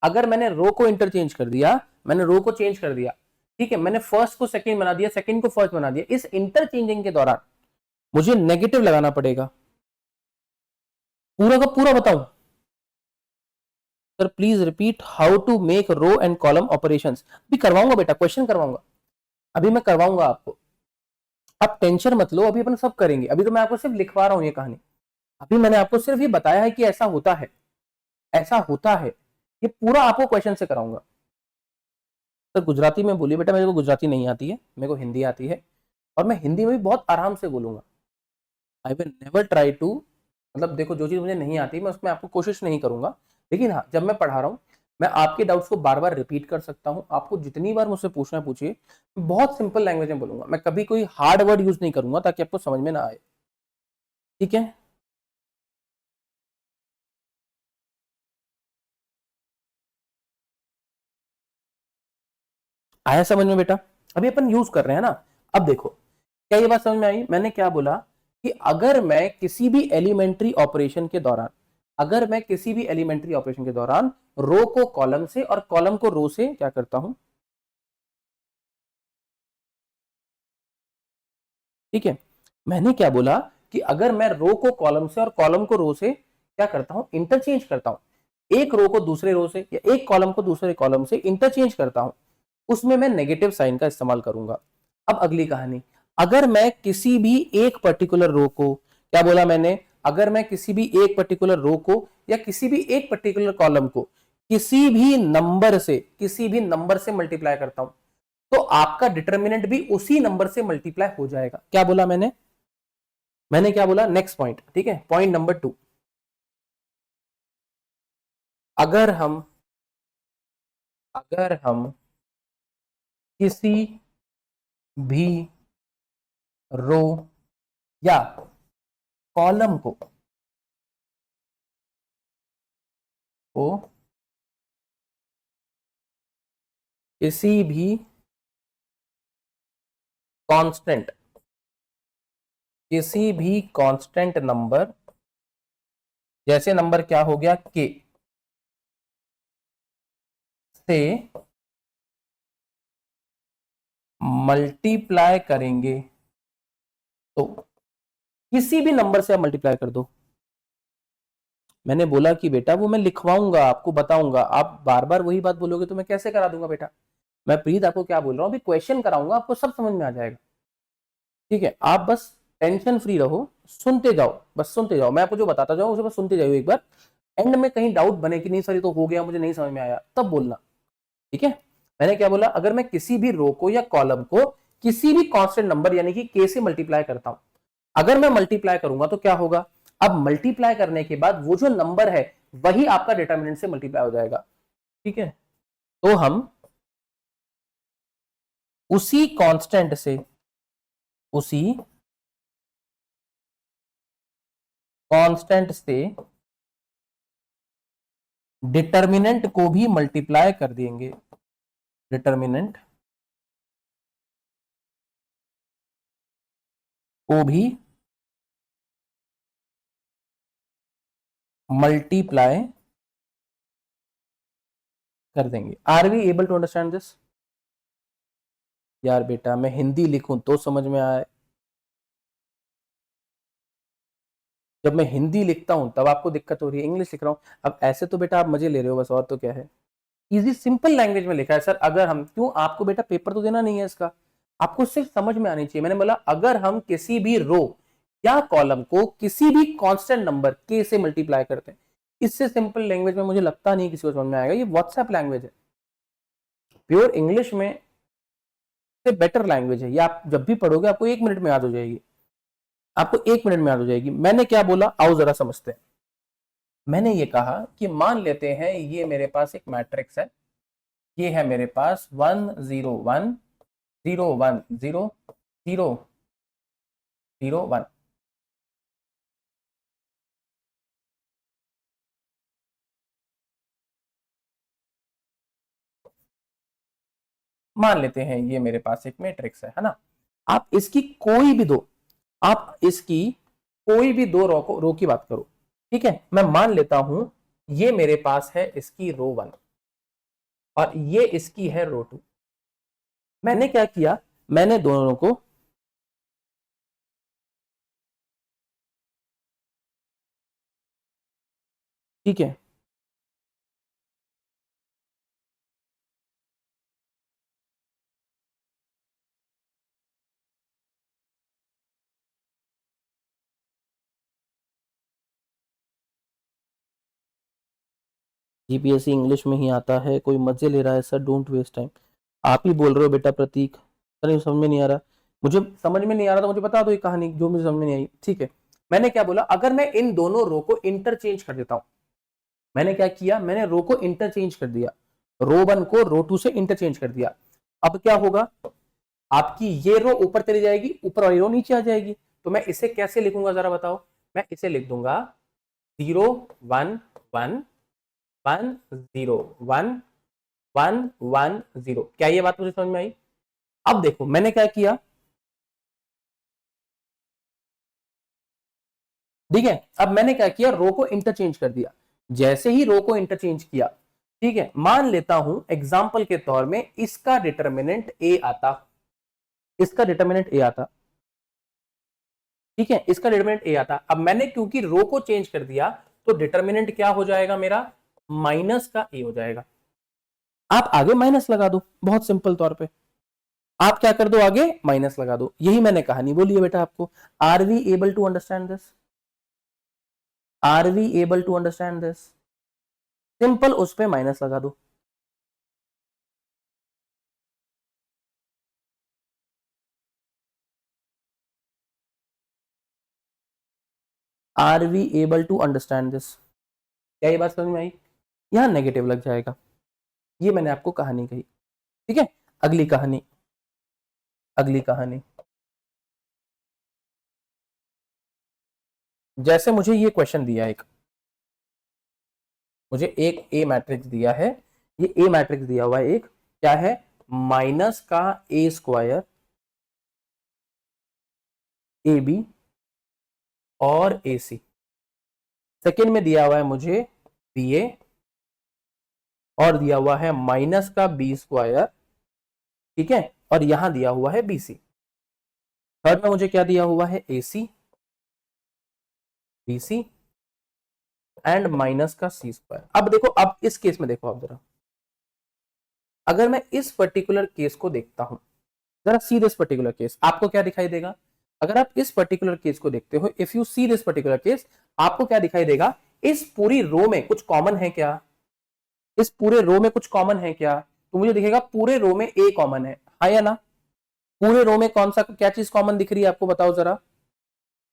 अगर मैंने रो को इंटरचेंज कर दिया, मैंने रो को चेंज कर दिया, ठीक है, मैंने फर्स्ट को सेकंड बना दिया, सेकंड को फर्स्ट बना दिया, इस इंटरचेंजिंग के दौरान मुझे नेगेटिव लगाना पड़ेगा। पूरा का पूरा बताऊं sir, please repeat how to make row and column operations. अभी करवाऊंगा बेटा, क्वेश्चन करवाऊंगा, अभी मैं करवाऊंगा आपको, आप टेंशन मत लो, अभी अपन सब करेंगे। अभी तो मैं आपको सिर्फ लिखवा रहा हूं ये कहानी, अभी मैंने आपको सिर्फ ये बताया है कि ऐसा होता है, ऐसा होता है, ये पूरा आपको क्वेश्चन से कराऊंगा। सर गुजराती में बोलिए बेटा, मेरे को गुजराती नहीं आती है, मेरे को हिंदी आती है, और मैं हिंदी में भी बहुत आराम से बोलूंगा। I will never try to, मतलब देखो जो चीज मुझे नहीं आती मैं उसमें आपको कोशिश नहीं करूंगा, लेकिन हाँ जब मैं पढ़ा रहा हूँ मैं आपके डाउट्स को बार बार रिपीट कर सकता हूँ, आपको जितनी बार मुझसे पूछना है पूछिए, बहुत सिंपल लैंग्वेज में बोलूंगा, मैं कभी कोई हार्ड वर्ड यूज नहीं करूंगा ताकि आपको समझ में ना आए। ठीक है, आया समझ में बेटा, अभी अपन यूज कर रहे हैं ना। अब देखो क्या ये बात समझ में आई, मैंने क्या बोला कि अगर मैं किसी भी एलिमेंट्री ऑपरेशन के दौरान, अगर मैं किसी भी एलिमेंट्री ऑपरेशन के दौरान रो को कॉलम से और कॉलम को रो से क्या करता हूं, ठीक है, मैंने क्या बोला कि अगर मैं रो को कॉलम से और कॉलम को रो से क्या करता हूं, इंटरचेंज करता हूं, एक रो को दूसरे रो से या एक कॉलम को दूसरे कॉलम से इंटरचेंज करता हूं, उसमें मैं नेगेटिव साइन का इस्तेमाल करूंगा। अब अगली कहानी, अगर मैं किसी भी एक पर्टिकुलर रो को, क्या बोला मैंने, अगर मैं किसी भी एक पर्टिकुलर रो को या किसी भी एक पर्टिकुलर कॉलम को किसी भी नंबर से मल्टीप्लाई करता हूं, तो आपका डिटर्मिनेंट भी उसी नंबर से मल्टीप्लाई हो जाएगा। क्या बोला मैंने, मैंने क्या बोला, नेक्स्ट पॉइंट, ठीक है, पॉइंट नंबर 2, अगर हम अगर हम किसी भी रो या कॉलम को किसी भी कांस्टेंट, किसी भी कांस्टेंट नंबर, जैसे नंबर क्या हो गया के से मल्टीप्लाई करेंगे, तो किसी भी नंबर से आप मल्टीप्लाई कर दो। मैंने बोला कि बेटा वो मैं लिखवाऊंगा, आपको बताऊंगा, आप बार बार वही बात बोलोगे तो मैं कैसे करा दूंगा बेटा। मैं प्रीत आपको क्या बोल रहा हूँ, अभी क्वेश्चन कराऊंगा, आपको सब समझ में आ जाएगा। ठीक है, आप बस टेंशन फ्री रहो, सुनते जाओ, बस सुनते जाओ, मैं आपको जो बताता जाऊँ उसे बस सुनते जाओ एक बार, एंड में कहीं डाउट बने कि नहीं सर ये तो हो गया, मुझे नहीं समझ में आया, तब बोलना। ठीक है, मैंने क्या बोला, अगर मैं किसी भी रो को या कॉलम को किसी भी कांस्टेंट नंबर यानी कि के से मल्टीप्लाई करता हूं, अगर मैं मल्टीप्लाई करूंगा तो क्या होगा, अब मल्टीप्लाई करने के बाद वो जो नंबर है वही आपका डिटर्मिनेंट से मल्टीप्लाई हो जाएगा। ठीक है, तो हम उसी कांस्टेंट से डिटर्मिनेंट को भी मल्टीप्लाई कर देंगे, डिटर्मिनेंट को भी मल्टीप्लाई कर देंगे। Are we able to understand this? यार बेटा मैं हिंदी लिखूं तो समझ में आए, जब मैं हिंदी लिखता हूं तब आपको दिक्कत हो रही है, इंग्लिश लिख रहा हूं। अब ऐसे तो बेटा आप मजे ले रहे हो बस, और तो क्या है, इजी सिंपल लैंग्वेज में लिखा है सर। अगर हम, क्यों, आपको बेटा पेपर तो देना नहीं है इसका, आपको सिर्फ समझ में आनी चाहिए। मैंने बोला अगर हम किसी भी रो या कॉलम को किसी भी कांस्टेंट नंबर के से मल्टीप्लाई करते हैं, इससे सिंपल लैंग्वेज में मुझे लगता नहीं किसी को समझ में आएगा। ये व्हाट्सएप लैंग्वेज है, प्योर इंग्लिश में से बेटर लैंग्वेज है। ये आप जब भी पढ़ोगे आपको 1 मिनट में याद हो जाएगी, आपको 1 मिनट में याद हो जाएगी। मैंने क्या बोला, आओ जरा समझते हैं। मैंने ये कहा कि मान लेते हैं ये मेरे पास एक मैट्रिक्स है, ये है मेरे पास 1 0 1 0 1 0 0 0 1। मान लेते हैं ये मेरे पास एक मैट्रिक्स है ना। आप इसकी कोई भी दो, आप इसकी कोई भी दो रो की बात करो। ठीक है, मैं मान लेता हूं ये मेरे पास है इसकी रो 1 और ये इसकी है रो 2। मैंने क्या किया, मैंने दोनों को ठीक है, जीपीएससी इंग्लिश में ही आता है, कोई मजे ले रहा है सर, डोंट वेस्ट टाइम। आप ही बोल रहे हो बेटा प्रतीक, सर समझ में नहीं आ रहा, मुझे समझ में नहीं आ रहा तो मुझे बता दो ये कहानी जो मुझे समझ में नहीं आई। ठीक है, मैंने क्या बोला, अगर मैं इन दोनों रो को इंटरचेंज कर देता हूं, मैंने क्या किया, मैंने रो को इंटरचेंज कर दिया, रो 1 को रो 2 से इंटरचेंज कर दिया। अब क्या होगा, आपकी ये रो ऊपर चली जाएगी, ऊपर वाली रो नीचे आ जाएगी। तो मैं इसे कैसे लिखूंगा जरा बताओ, मैं इसे लिख दूंगा 0 1 1 1 0 1 1 1 0। क्या ये बात मुझे समझ में आई? अब देखो मैंने क्या किया, ठीक है, अब मैंने क्या किया, रो को इंटरचेंज कर दिया। जैसे ही रो को इंटरचेंज किया, ठीक है, मान लेता हूं एग्जाम्पल के तौर में इसका डिटर्मिनेंट ए आता, इसका डिटर्मिनेंट ए आता, ठीक है, इसका डिटर्मिनेंट ए आता। अब मैंने क्योंकि रो को चेंज कर दिया तो डिटर्मिनेंट क्या हो जाएगा मेरा, माइनस का ए हो जाएगा। आप आगे माइनस लगा दो, बहुत सिंपल तौर पे आप क्या कर दो, आगे माइनस लगा दो। यही मैंने कहानी बोली है बेटा आपको। Are we able to understand this? Are we able to understand this? Simple उस पे माइनस लगा दो। Are we able to understand this? क्या ये बात समझ में आई? यहां नेगेटिव लग जाएगा, ये मैंने आपको कहानी कही। ठीक है, अगली कहानी, अगली कहानी, जैसे मुझे ये क्वेश्चन दिया, एक मुझे एक ए मैट्रिक्स दिया है, ये ए मैट्रिक्स दिया हुआ है, एक क्या है, माइनस का ए स्क्वायर ए बी और ए सी। सेकेंड में दिया हुआ है मुझे बी ए और दिया हुआ है माइनस का बी स्क्वायर, ठीक है, और यहां दिया हुआ है बी सी। थर्ड में मुझे क्या दिया हुआ है, A C B C and minus का सी स्क्वायर। अब देखो, अब इस केस में देखो आप जरा, अगर मैं इस पर्टिकुलर केस को देखता हूं, जरा सी दिस पर्टिकुलर केस, आपको क्या दिखाई देगा, अगर आप इस पर्टिकुलर केस को देखते हो, if you see this particular case, आपको क्या दिखाई देगा, इस पूरी रो में कुछ कॉमन है क्या? इस पूरे रो में कुछ कॉमन है क्या? तो मुझे दिखेगा पूरे रो में ए कॉमन है, हाँ या ना? पूरे रो में कौन सा क्या चीज कॉमन दिख रही है आपको, बताओ जरा।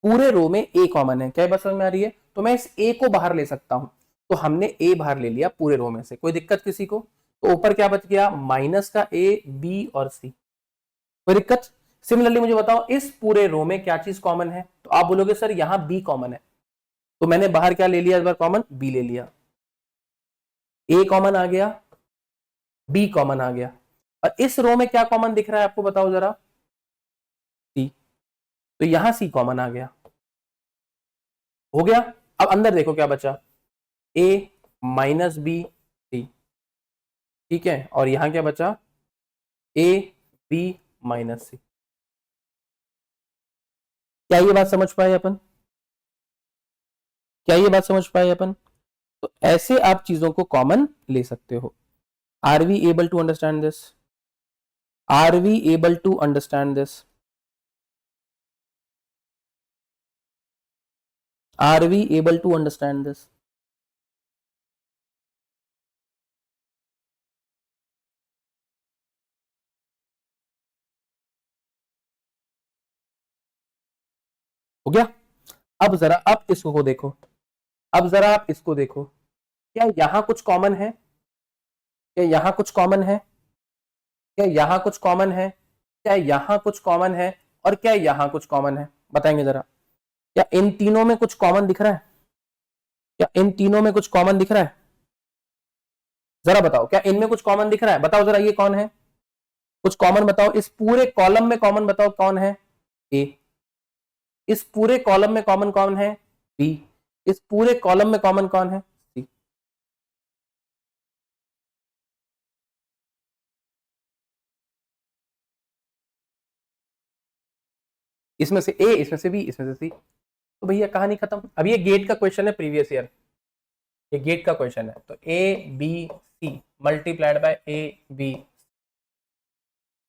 पूरे रो में ए कॉमन है, क्या बात समझ में आ रही है? तो मैं इस ए को बाहर ले सकता हूं, तो हमने ए बाहर ले लिया पूरे रो में से, कोई दिक्कत किसी को? तो ऊपर क्या बच गया, माइनस का ए, बी और सी, कोई दिक्कत? सिमिलरली मुझे बताओ इस पूरे रो में क्या चीज कॉमन है? तो आप बोलोगे सर यहां बी कॉमन है, तो मैंने बाहर क्या ले लिया इस बार कॉमन, बी ले लिया, ए कॉमन आ गया, बी कॉमन आ गया, और इस रो में क्या कॉमन दिख रहा है आपको बताओ जरा, सी, तो यहां सी कॉमन आ गया, हो गया। अब अंदर देखो क्या बचा, ए माइनस बी सी, ठीक है, और यहां क्या बचा, ए बी माइनस सी। क्या ये बात समझ पाए अपन? क्या ये बात समझ पाए अपन? तो ऐसे आप चीजों को कॉमन ले सकते हो। Are we able to understand this? Are we able to understand this? Are we able to understand this? हो गया। अब जरा आप इसको देखो, अब जरा आप इसको देखो, क्या यहां कुछ कॉमन है? क्या यहां कुछ कॉमन है? क्या यहां कुछ कॉमन है? क्या यहां कुछ कॉमन है? और क्या यहां कुछ कॉमन है? बताएंगे जरा। क्या इन तीनों में कुछ कॉमन दिख रहा है? क्या इन तीनों में कुछ कॉमन दिख रहा है? जरा बताओ, क्या इनमें कुछ कॉमन दिख रहा है? बताओ जरा, ये कौन है? कुछ कॉमन बताओ, इस पूरे कॉलम में कॉमन बताओ कौन है? ए। इस पूरे कॉलम में कॉमन कौन है? बी। इस पूरे कॉलम में कॉमन कौन है? सी। इसमें से ए, इसमें से बी, इसमें से सी, तो भैया कहानी खत्म। अब ये गेट का क्वेश्चन है, प्रीवियस ईयर, ये गेट का क्वेश्चन है, तो A B C multiplied by A B,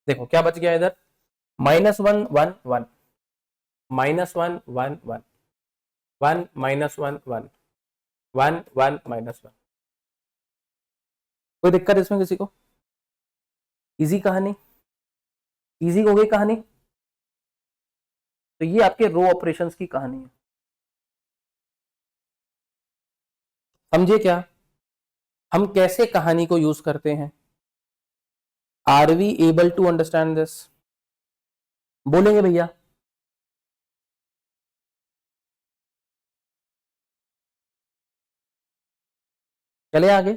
देखो क्या बच गया इधर, minus one one one, minus one one one, one minus one one, one one minus one, कोई दिक्कत इसमें किसी को? इजी कहानी, इजी हो गई कहानी। तो ये आपके रो ऑपरेशंस की कहानी है, समझे क्या? हम कैसे कहानी को यूज करते हैं? Are we able to understand this? बोलेंगे भैया? चले आगे।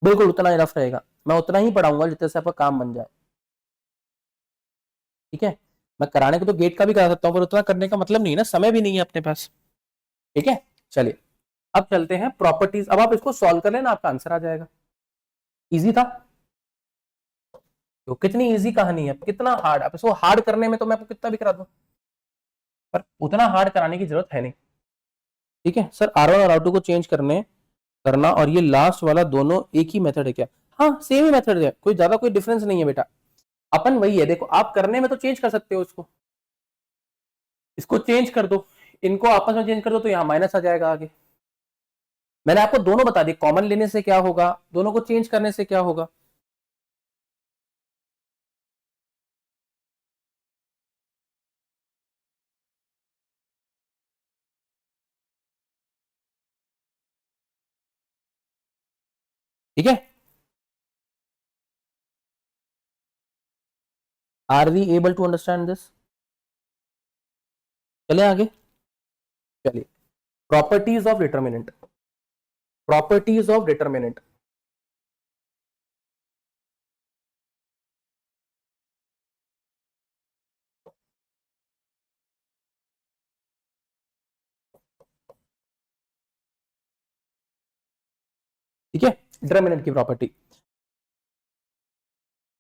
बिल्कुल उतना ही रफ रहेगा, मैं उतना ही पढ़ाऊंगा जितने से आपका काम बन जाए, ठीक है? मैं कराने को तो गेट का भी करा सकता हूँ, पर उतना करने का मतलब नहीं है ना, समय भी नहीं है अपने पास, ठीक है? चलिए अब चलते हैं प्रॉपर्टीज, अब आप इसको सॉल्व कर लेना, आपका आंसर आ जाएगा। इजी था? तो कितनी इजी कहानी है, कितना हार्ड, आप इसको हार्ड करने में तो मैं आपको कितना भी करा दूं, पर उतना हार्ड कराने की जरूरत है नहीं, ठीक है? सर R1 और R2 को चेंज करने करना और ये लास्ट वाला दोनों एक ही मेथड है क्या? हाँ सेम ही मेथड है, कोई ज्यादा कोई डिफरेंस नहीं है बेटा, अपन वही है, देखो आप करने में तो चेंज कर सकते हो इसको, इसको चेंज कर दो, इनको आपस में चेंज कर दो, तो यहाँ माइनस आ जाएगा आगे। मैंने आपको दोनों बता दी, कॉमन लेने से क्या होगा, दोनों को चेंज करने से क्या होगा। ठीक है, are we able to understand this? चले आगे, चलिए properties of determinant, properties of determinant, ठीक है? डिटर्मिनेंट की प्रॉपर्टी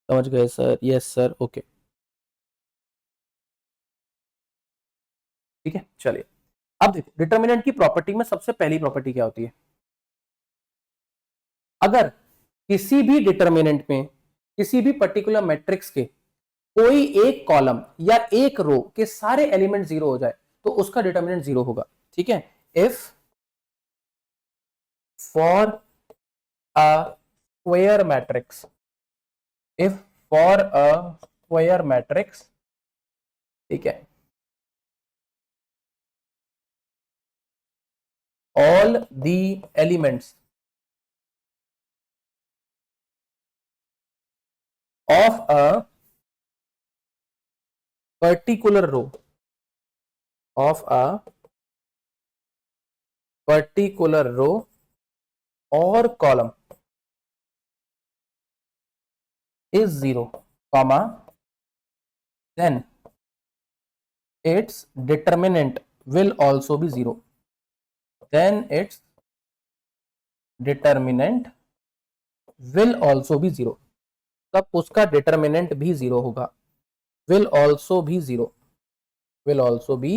समझ गए सर? Yes sir, okay. ठीक है, चलिए अब देखो डिटर्मिनेंट की प्रॉपर्टी में सबसे पहली प्रॉपर्टी क्या होती है, अगर किसी भी डिटर्मिनेंट में किसी भी पर्टिकुलर मैट्रिक्स के कोई एक कॉलम या एक रो के सारे एलिमेंट जीरो हो जाए तो उसका डिटर्मिनेंट जीरो होगा। ठीक है, if for a square matrix, if for a square matrix, ठीक है, all the elements of a particular row of a particular row or column is zero, comma, then its determinant will also be zero, then its determinant will also be zero, तब उसका determinant भी zero होगा, will also be zero, will also be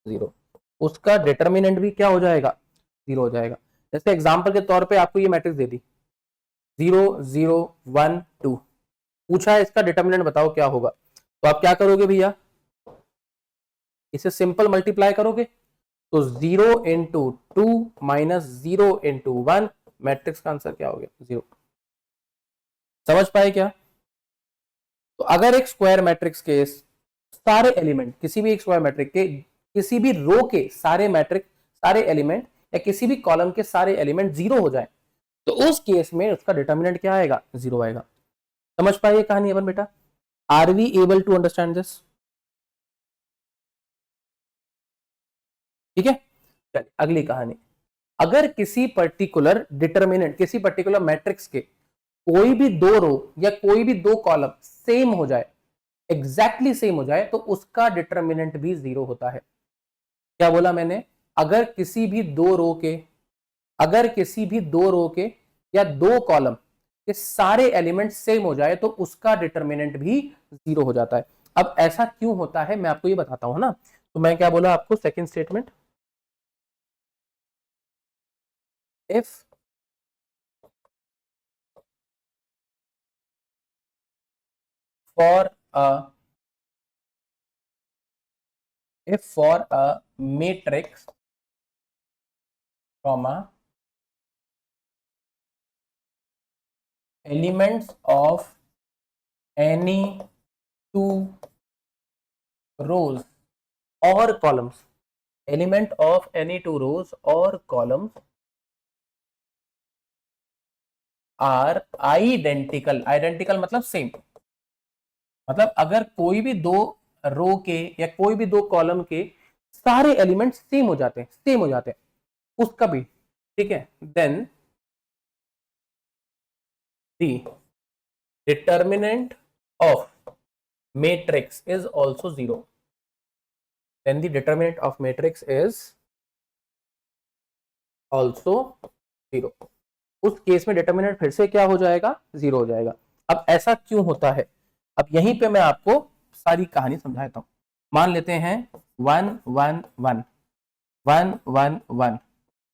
zero, उसका determinant भी क्या हो जाएगा, zero हो जाएगा। जैसे एग्जांपल के तौर पे आपको ये मैट्रिक्स दे दी 0 0 1 2, पूछा है इसका डिटर्मिनेंट बताओ क्या होगा, तो आप क्या करोगे भैया, इसे सिंपल मल्टीप्लाई करोगे तो 0 इंटू 2 माइनस 0 इंटू 1, मैट्रिक्स का आंसर क्या हो गया, जीरो। समझ पाए क्या? तो अगर एक स्क्वायर मैट्रिक्स के सारे एलिमेंट, किसी भी एक स्क्वायर मैट्रिक्स के किसी भी रो के सारे मैट्रिक्स सारे एलिमेंट या किसी भी कॉलम के सारे एलिमेंट जीरो हो जाए तो उस केस में उसका डिटर्मिनेंट क्या आएगा, जीरो आएगा। समझ पाए ये कहानी अपन बेटा? Are we able to understand this? ठीक है, चलिए अगली कहानी। अगर किसी पर्टिकुलर डिटर्मिनेंट किसी पर्टिकुलर मैट्रिक्स के कोई भी दो रो या कोई भी दो कॉलम सेम हो जाए, एग्जैक्टली सेम हो जाए, तो उसका डिटर्मिनेंट भी जीरो होता है। क्या बोला मैंने? अगर किसी भी दो रो के अगर किसी भी दो रो के या दो कॉलम के सारे एलिमेंट सेम हो जाए तो उसका डिटर्मिनेंट भी जीरो हो जाता है। अब ऐसा क्यों होता है मैं आपको ये बताता हूं ना। तो मैं क्या बोला आपको, second statement, if for a if for a matrix comma elements of any two rows or columns, element of any two rows or columns are identical, identical मतलब सेम, मतलब अगर कोई भी दो रो के या कोई भी दो कॉलम के सारे एलिमेंट सेम हो जाते हैं, सेम हो जाते हैं उसका भी, ठीक है, then the determinant of matrix is also zero, then the determinant of matrix is also zero, उस केस में डिटर्मिनेंट फिर से क्या हो जाएगा, जीरो हो जाएगा। अब ऐसा क्यों होता है, अब यहीं पे मैं आपको सारी कहानी समझाता हूं। मान लेते हैं 1 1 1 1 1 1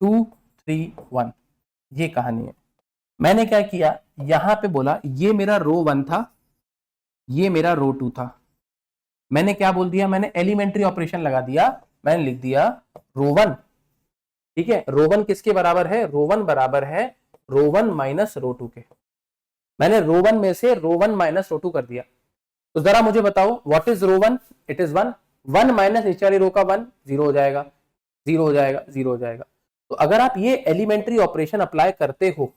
2 3 1, ये कहानी है। मैंने क्या किया, यहां पे बोला ये मेरा रो 1 था, ये मेरा रो 2 था। मैंने क्या बोल दिया, मैंने एलिमेंट्री ऑपरेशन लगा दिया, मैंने लिख दिया रो 1। ठीक है, रो 1 किसके बराबर है, रो 1 बराबर है रो 1 माइनस रो 2 के। मैंने रो 1 में से रो 1 माइनस रो 2 कर दिया। तो जरा मुझे बताओ what is row 1, it is 1, 1 minus नीचे वाली रो का 1, जीरो हो जाएगा, जीरो हो जाएगा, जीरो हो जाएगा। तो अगर आप ये एलिमेंट्री ऑपरेशन अप्लाई करते हो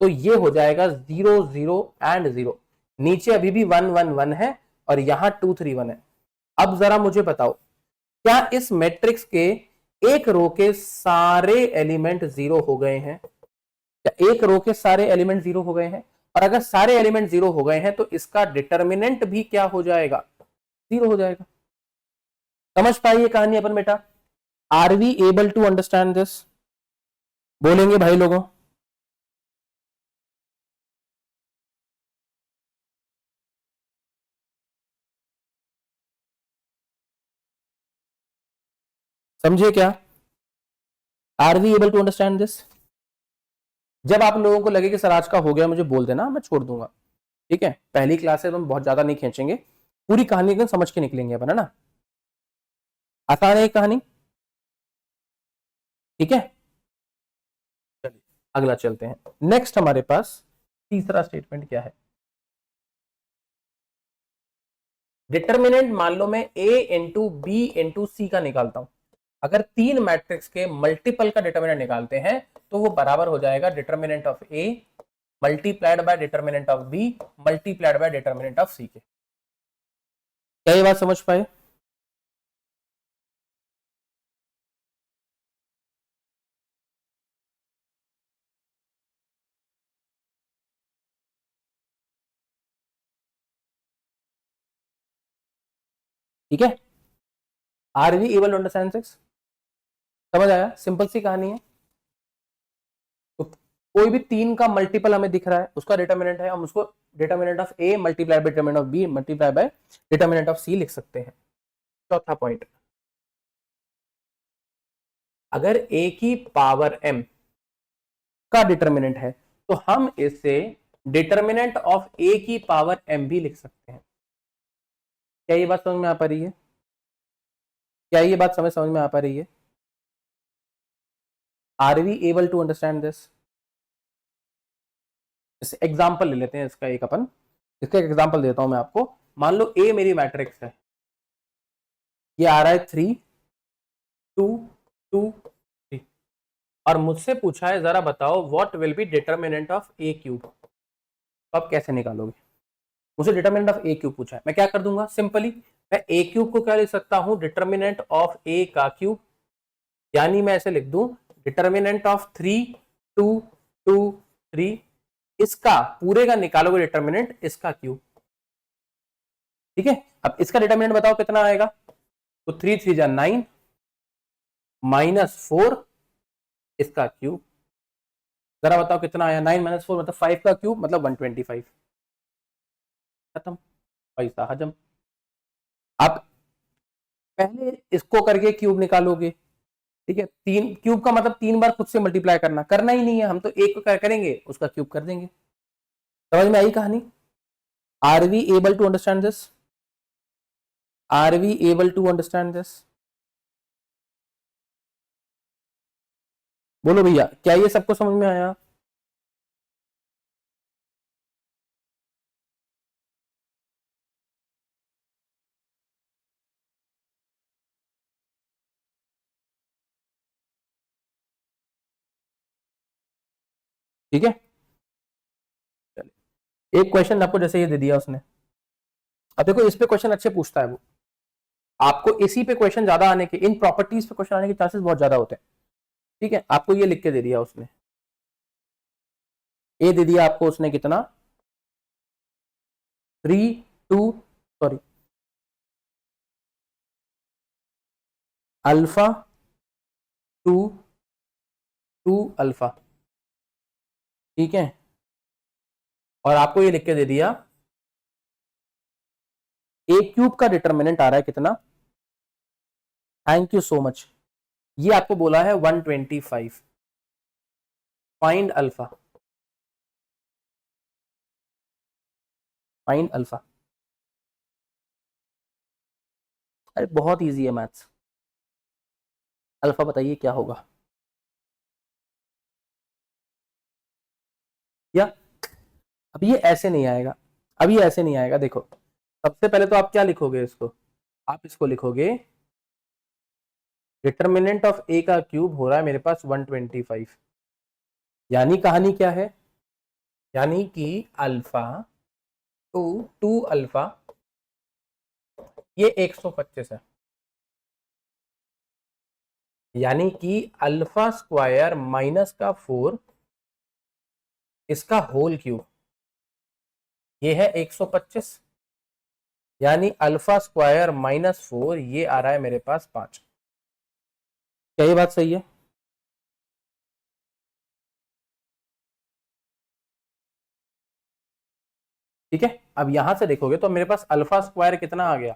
तो ये हो जाएगा 0 0 एंड 0, नीचे अभी भी 1 1 1 है और यहां 2 3 1 है। अब जरा मुझे बताओ, क्या इस मैट्रिक्स के एक रो के सारे एलिमेंट जीरो हो गए हैं, क्या एक रो के सारे एलिमेंट जीरो हो गए हैं? और अगर सारे एलिमेंट जीरो हो गए हैं तो इसका डिटर्मिनेंट भी क्या हो जाएगा, जीरो हो जाएगा। समझ पाइए कहानी अपन बेटा? Are we able to understand this? बोलेंगे भाई लोगों? समझिए क्या? Are we able to understand this? जब आप लोगों को लगे कि सर आज का हो गया, मुझे बोल देना, मैं छोड़ दूंगा। ठीक है, पहली क्लास है तो हम बहुत ज्यादा नहीं खींचेंगे, पूरी कहानी एकदम समझ के निकलेंगे अपन, है ना? आसान है ये कहानी, ठीक है? चलिए अगला चलते हैं। नेक्स्ट हमारे पास तीसरा स्टेटमेंट क्या है? डिटर्मिनेंट मान लो मैं ए इंटू बी इंटू सी का निकालता हूं। अगर तीन मैट्रिक्स के मल्टीपल का डिटर्मिनेंट निकालते हैं तो वो बराबर हो जाएगा determinant of A multiplied by determinant of B multiplied by determinant of C के। क्या ये बात समझ पाए? ठीक है, are we able to understand this? समझ आया? सिंपल सी कहानी है। तो कोई भी तीन का मल्टीपल हमें दिख रहा है, उसका डिटर्मिनेंट है, हम उसको determinant of A multiply by determinant of B multiply by determinant of C लिख सकते हैं। चौथा पॉइंट, अगर ए की पावर m का डिटर्मिनेंट है तो हम इसे डिटर्मिनेंट ऑफ ए की पावर m भी लिख सकते हैं। क्या ये बात समझ में आ पा रही है? क्या ये बात समझ में आ पा रही है? Are we able to understand this? Example ले लेते हैं इसका एक अपन, इसका एक एग्जाम्पल देता हूं मैं आपको। मान लो ए मेरी मैट्रिक्स है, ये आ रहा है 3 2 2 3, और मुझसे पूछा है जरा बताओ what will be determinant of A cube. तो आप कैसे निकालोगे? मुझे डिटर्मिनेंट ऑफ ए क्यूब पूछा है, मैं क्या कर दूंगा? सिंपली मैं ए क्यूब को क्या लिख सकता हूं? डिटर्मिनेंट ऑफ ए का क्यूब। यानी मैं ऐसे लिख दूं डिटर्मिनेंट ऑफ 3 2 2 3, इसका पूरे का निकालोगे डिटर्मिनेंट, इसका क्यूब। ठीक है, अब इसका डिटर्मिनेंट बताओ कितना आएगा? तो 3 3 जा 9 -4 इसका क्यूब। जरा बताओ कितना आया? 9 -4 मतलब 5 का क्यूब मतलब 125। खत्म, पैसा हजम। आप पहले इसको करके क्यूब निकालोगे, ठीक है? तीन क्यूब का मतलब 3 बार खुद से मल्टीप्लाई करना, करना ही नहीं है, हम तो एक को करेंगे उसका क्यूब कर देंगे। समझ में आई कहानी? Are we able to understand this? Are we able to understand this? बोलो भैया, क्या ये सबको समझ में आया? ठीक है, चलिए एक क्वेश्चन आपको जैसे ये दे दिया उसने, अब देखो इस पे क्वेश्चन अच्छे पूछता है वो, आपको इसी पे क्वेश्चन ज्यादा आने के, इन प्रॉपर्टीज पे क्वेश्चन आने के चांसेस बहुत ज्यादा होते हैं। ठीक है, आपको ये लिख के दे दिया उसने, ए दे दिया आपको उसने कितना? 3 2 सॉरी अल्फा 2 2 अल्फा। ठीक है, और आपको ये लिख के दे दिया ए क्यूब का डिटर्मिनेंट आ रहा है कितना? Thank you so much. ये आपको बोला है 125। Find alpha, find alpha. अरे बहुत इजी है मैथ्स। अल्फा बताइए क्या होगा? या अब ये ऐसे नहीं आएगा, अब ये ऐसे नहीं आएगा। देखो सबसे पहले तो आप क्या लिखोगे इसको? आप इसको लिखोगे डिटर्मिनेंट ऑफ ए का क्यूब हो रहा है मेरे पास 125। यानी कहानी क्या है? यानी कि अल्फा 2 2 अल्फा ये 125 है। यानी कि अल्फा स्क्वायर माइनस का 4 इसका होल क्यूब, ये है 125। यानी अल्फा स्क्वायर -4 ये आ रहा है मेरे पास 5। क्या ये बात सही है? ठीक है, अब यहां से देखोगे तो मेरे पास अल्फा स्क्वायर कितना आ गया?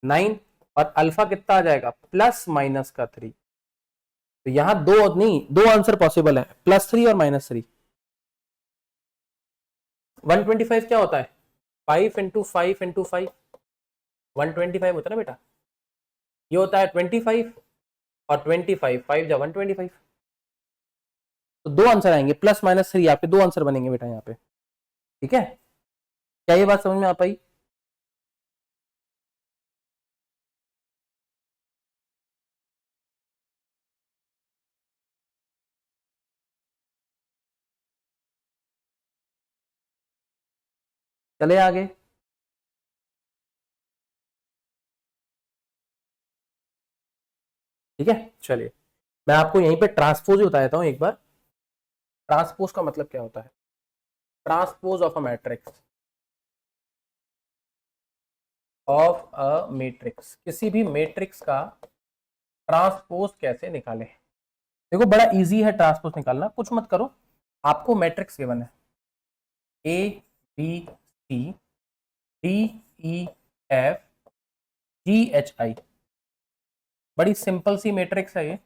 9। और अल्फा कितना आ जाएगा, प्लस माइनस का 3। तो यहां दो आंसर पॉसिबल है, +3 और -3। 125 क्या होता है, 5 इंटू 5 इंटू 5, 125 होता है ना बेटा। ये होता है 25 और 25, 5 जा 125। तो दो आंसर आएंगे, +-3 आपके दो आंसर बनेंगे बेटा यहाँ पे। ठीक है, क्या ये बात समझ में आ पाई? चले आगे। ठीक है, चलिए मैं आपको यहीं पे ट्रांसपोज ही बता देता हूं एक बार। ट्रांसपोज का मतलब क्या होता है, transpose of a matrix, of a matrix, किसी भी मैट्रिक्स का ट्रांसपोज कैसे निकालें। देखो बड़ा इजी है ट्रांसपोज निकालना, कुछ मत करो। आपको मैट्रिक्स गिवन है ABCDEF GHI, बड़ी सिंपल सी मैट्रिक्स है ये।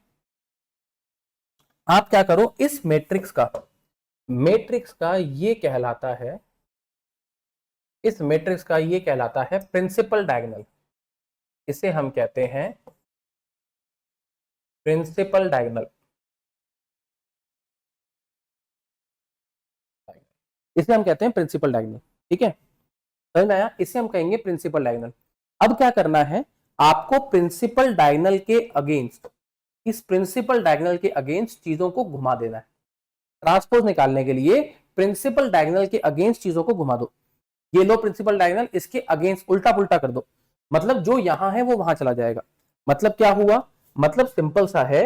आप क्या करो, इस मैट्रिक्स का ये कहलाता है, इस मैट्रिक्स का ये कहलाता है प्रिंसिपल डायगोनल। इसे हम कहते हैं प्रिंसिपल डायगोनल। इसे हम कहते हैं प्रिंसिपल डायगोनल। ठीक है, समझ में आया? इसे हम कहेंगे प्रिंसिपल डायगोनल। अब क्या करना है, आपको प्रिंसिपल डायगोनल के अगेंस्ट, इस प्रिंसिपल डायगोनल के अगेंस्ट चीजों को घुमा देना है। ट्रांसपोज निकालने के लिए प्रिंसिपल डायगोनल के अगेंस्ट चीजों को घुमा दो। ये लो प्रिंसिपल डायगोनल, इसके अगेंस्ट उल्टा पुल्टा कर दो, मतलब जो यहां है वो वहां चला जाएगा। मतलब क्या हुआ, मतलब सिंपल सा है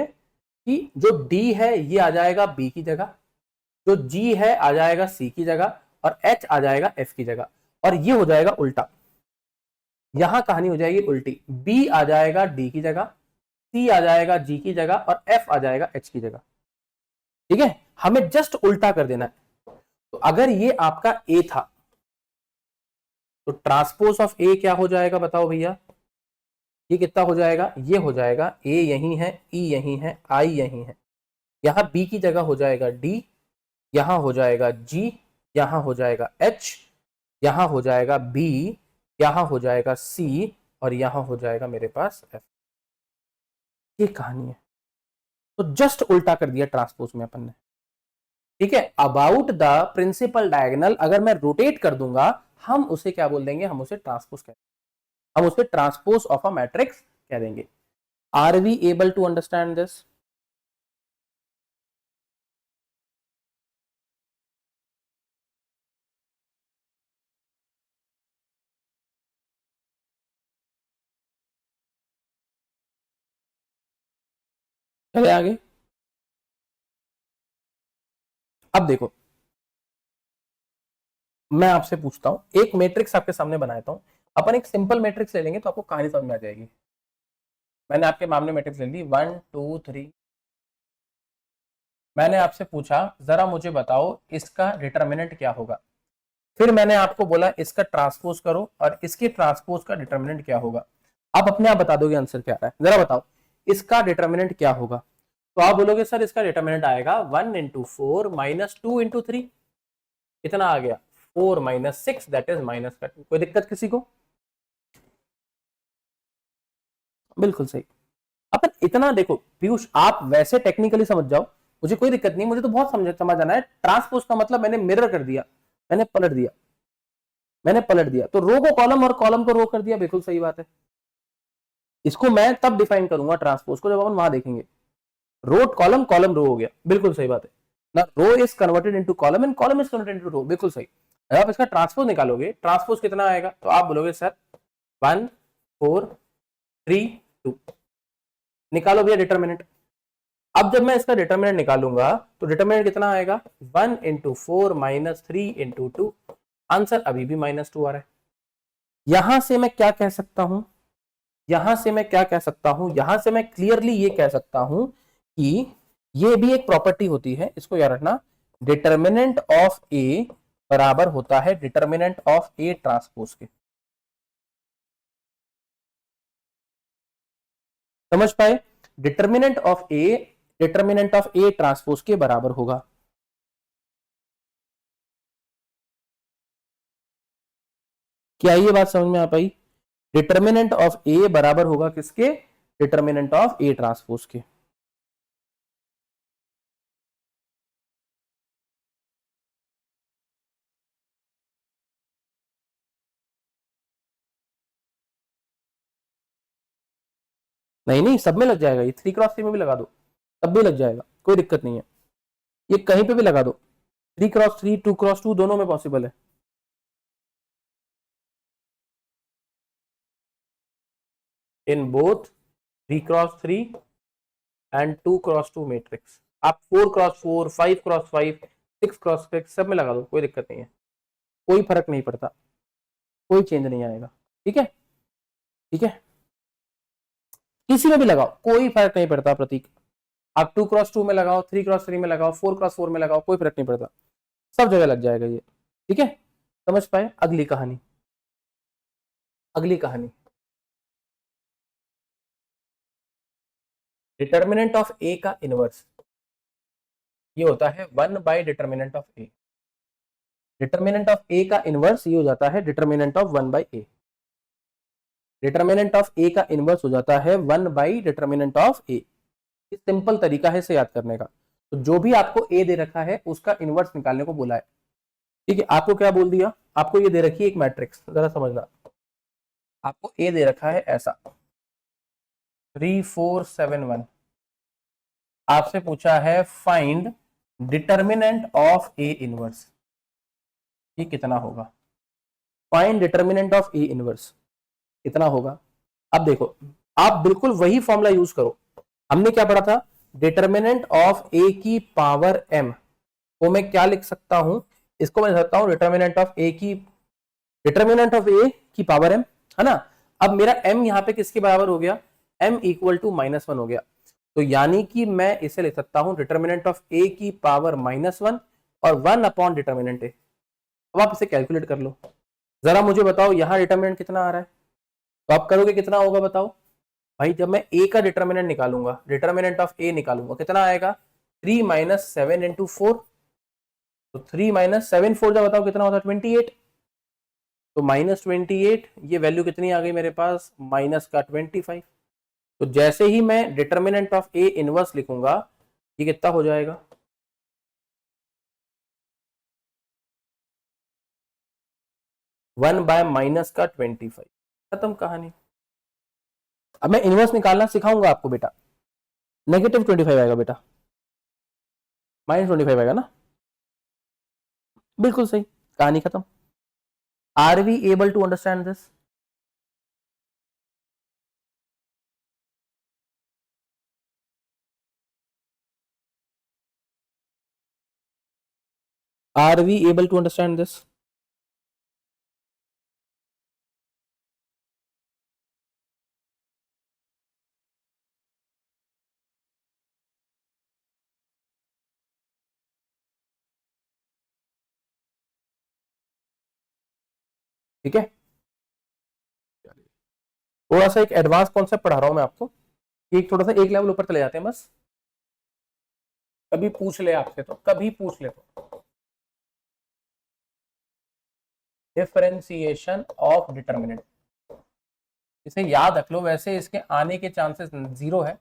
कि जो D है ये आ जाएगा B की जगह, जो G है आ जाएगा C की जगह, और H आ जाएगा F की जगह। और ये हो जाएगा उल्टा, यहां कहानी हो जाएगी उल्टी, B आ जाएगा D की जगह, C आ जाएगा G की जगह, और F आ जाएगा H की जगह। ठीक है, हमें जस्ट उल्टा कर देना है। तो अगर ये आपका A था, तो ट्रांसपोज ऑफ A क्या हो जाएगा बताओ भैया, ये कितना हो जाएगा, ये हो जाएगा A यही है, E यही है, I यही है, यहां B की जगह हो जाएगा D, यहां हो जाएगा G, यहां हो जाएगा H, यहां हो जाएगा B, यहां हो जाएगा C, और यहां हो जाएगा मेरे पास F। ये कहानी है। तो जस्ट उल्टा कर दिया ट्रांसपोज में अपन ने। ठीक है, अबाउट द प्रिंसिपल डायगोनल अगर मैं रोटेट कर दूंगा, हम उसे क्या बोल देंगे, हम उसे ट्रांसपोज कह, हम उसे ट्रांसपोज ऑफ अ मैट्रिक्स कह देंगे। Are we able to understand this? चले आगे। अब देखो, मैं आपसे पूछता हूं, एक मैट्रिक्स आपके सामने बनाता हूं, अपन एक सिंपल मैट्रिक्स ले लेंगे तो आपको कहानी समझ में आ जाएगी। मैंने आपके मामले मैट्रिक्स ले ली 1 2 3। मैंने आपसे पूछा जरा मुझे बताओ इसका डिटर्मिनेंट क्या होगा, फिर मैंने आपको बोला इसका ट्रांसपोज करो और इसके ट्रांसपोज का डिटर्मिनेंट क्या होगा। आप अपने आप बता दोगे आंसर क्या आ रहा है, जरा बताओ इसका डिटर्मिनेंट क्या होगा। तो आप बोलोगे सर इसका डिटर्मिनेंट आएगा 1 इंटू 4 माइनस 2 इंटू 3। कितना आ गया, 4 माइनस 6, दैट इज माइनस का 2। कोई दिक्कत किसी को? बिल्कुल सही। अपन इतना देखो पीयूष, आप वैसे टेक्निकली समझ जाओ, मुझे कोई दिक्कत नहीं, मुझे तो बहुत समझ आना है। ट्रांसपोज का मतलब मैंने मिरर कर दिया, मैंने पलट दिया, मैंने पलट दिया, तो रो को कॉलम और कॉलम को रो कर दिया, बिल्कुल सही बात है। इसको मैं तब डिफाइन करूंगा ट्रांसपोज को जब अपन वहां देखेंगे। रो कॉलम, कॉलम रो हो गया, बिल्कुल सही बात है ना। Row is converted into column and column is converted into row, बिल्कुल सही। अगर आप इसका ट्रांसपोज निकालोगे, ट्रांसपोज कितना आएगा, तो आप बोलोगे सर 1 4 3 2। निकालो भैया डिटर्मिनेंट। अब जब मैं इसका डिटर्मिनेंट निकालूंगा तो डिटर्मिनेंट कितना आएगा, 1 इंटू 4 माइनस 3 इंटू 2। आंसर अभी भी -2 आ रहा है। यहां से मैं क्या कह सकता हूं, यहां से मैं क्या कह सकता हूं, यहां से मैं क्लियरली ये कह सकता हूं कि ये भी एक प्रॉपर्टी होती है, इसको याद रखना। डिटर्मिनेंट ऑफ ए बराबर होता है डिटर्मिनेंट ऑफ ए ट्रांसपोज के। समझ पाए? डिटर्मिनेंट ऑफ ए ट्रांसपोज के बराबर होगा। क्या ये बात समझ में आ पाई? डिटर्मिनेंट ऑफ ए बराबर होगा किसके? डिटर्मिनेंट ऑफ ए ट्रांसपोज के। नहीं नहीं, सब में लग जाएगा, ये 3x3 में भी लगा दो, तब भी लग जाएगा, कोई दिक्कत नहीं है। ये कहीं पे भी लगा दो, 3x3 2x2 दोनों में पॉसिबल है। In both 3x3 and 2x2 matrix, आप 4x4 5x5 6x6 सब में लगा दो, कोई दिक्कत नहीं है, कोई फर्क नहीं पड़ता, कोई चेंज नहीं आएगा। ठीक है, ठीक है, किसी में भी लगाओ कोई फर्क नहीं पड़ता प्रतीक। आप 2x2 में लगाओ, 3x3 में लगाओ, 4x4 में लगाओ, कोई फर्क नहीं पड़ता, सब जगह लग जाएगा ये। ठीक है, समझ पाए? अगली कहानी, अगली कहानी, डिटर्मिनेंट ऑफ ए का इनवर्स ये होता है 1 by determinant of A. Determinant of A का इनवर्स ये हो जाता है determinant of 1 by A. Determinant of A का इनवर्स हो जाता है 1 by determinant of A. Simple तरीका है इसे याद करने का। तो जो भी आपको ए दे रखा है उसका इनवर्स निकालने को बोला है। ठीक है, आपको क्या बोल दिया? आपको ये दे रखी है एक मैट्रिक्स, जरा समझना। आपको ए दे रखा है ऐसा 3 4 7 1। आपसे पूछा है find determinant of A inverse, ये कितना होगा? Find determinant of A inverse कितना होगा? अब देखो, आप बिल्कुल वही फॉर्मूला यूज करो। हमने क्या पढ़ा था? डिटर्मिनेंट ऑफ ए की पावर m को मैं क्या लिख सकता हूं? इसको मैं लिख सकता हूं डिटर्मिनेंट ऑफ ए की पावर m, है ना। अब मेरा m यहां पे किसके बराबर हो गया? m इक्वल टू -1 हो गया। तो यानी कि मैं इसे लिख सकता हूं डिटर्मिनेंट ऑफ ए की पावर -1 और 1 अपॉन डिटर्मिनेंट ए। अब आप इसे कैलकुलेट कर लो, जरा मुझे बताओ यहां डिटर्मिनेंट कितना आ रहा है, तो आप करोगे कितना होगा बताओ भाई? जब मैं ए का डिटर्मिनेंट निकालूंगा, डिटर्मिनेंट ऑफ ए निकालूंगा, कितना आएगा? 3 - 7 × 4, तो 3 - 7 4 जब बताओ कितना होता है? 28। तो -28, ये वैल्यू कितनी आ गई मेरे पास? माइनस का 25। तो जैसे ही मैं डिटर्मिनेंट ऑफ ए इनवर्स लिखूंगा, ये कितना हो जाएगा? वन बाय माइनस का 25। खत्म कहानी। अब मैं इनवर्स निकालना सिखाऊंगा आपको बेटा। -25 आएगा बेटा, -25 आएगा ना, बिल्कुल सही, कहानी खत्म। Are we able to understand this? Are we able to understand this? ठीक है, थोड़ा सा एक एडवांस कॉन्सेप्ट पढ़ा रहा हूं मैं आपको, एक थोड़ा सा एक लेवल ऊपर चले जाते हैं बस। कभी पूछ ले आपसे, तो कभी पूछ ले तो डिफरेंशिएशन ऑफ डिटर्मिनेंट, इसे याद रख लो। वैसे इसके आने के चांसेस 0 है,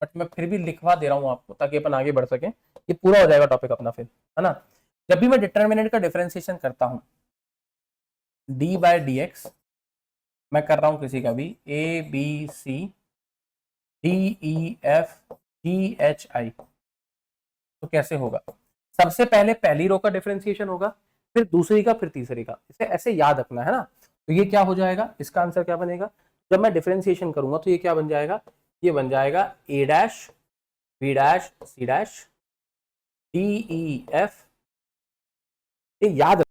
बट मैं फिर भी लिखवा दे रहा हूं आपको ताकि अपन आगे बढ़ सके। ये पूरा हो जाएगा टॉपिक अपना फिर, है ना। जब भी मैं डिटर्मिनेंट का डिफरेंशिएशन करता हूं, d/dx मैं कर रहा हूं किसी का भी a b c d e f g h i, तो कैसे होगा? सबसे पहले पहली रो का डिफरेंशिएशन होगा, फिर दूसरी का, फिर तीसरी का। इसे ऐसे याद रखना है ना। तो ये क्या हो जाएगा? इसका आंसर क्या बनेगा? जब मैं डिफरेंशिएशन करूंगा तो ये क्या बन जाएगा? ये बन जाएगा a dash b dash c dash d e f। ये याद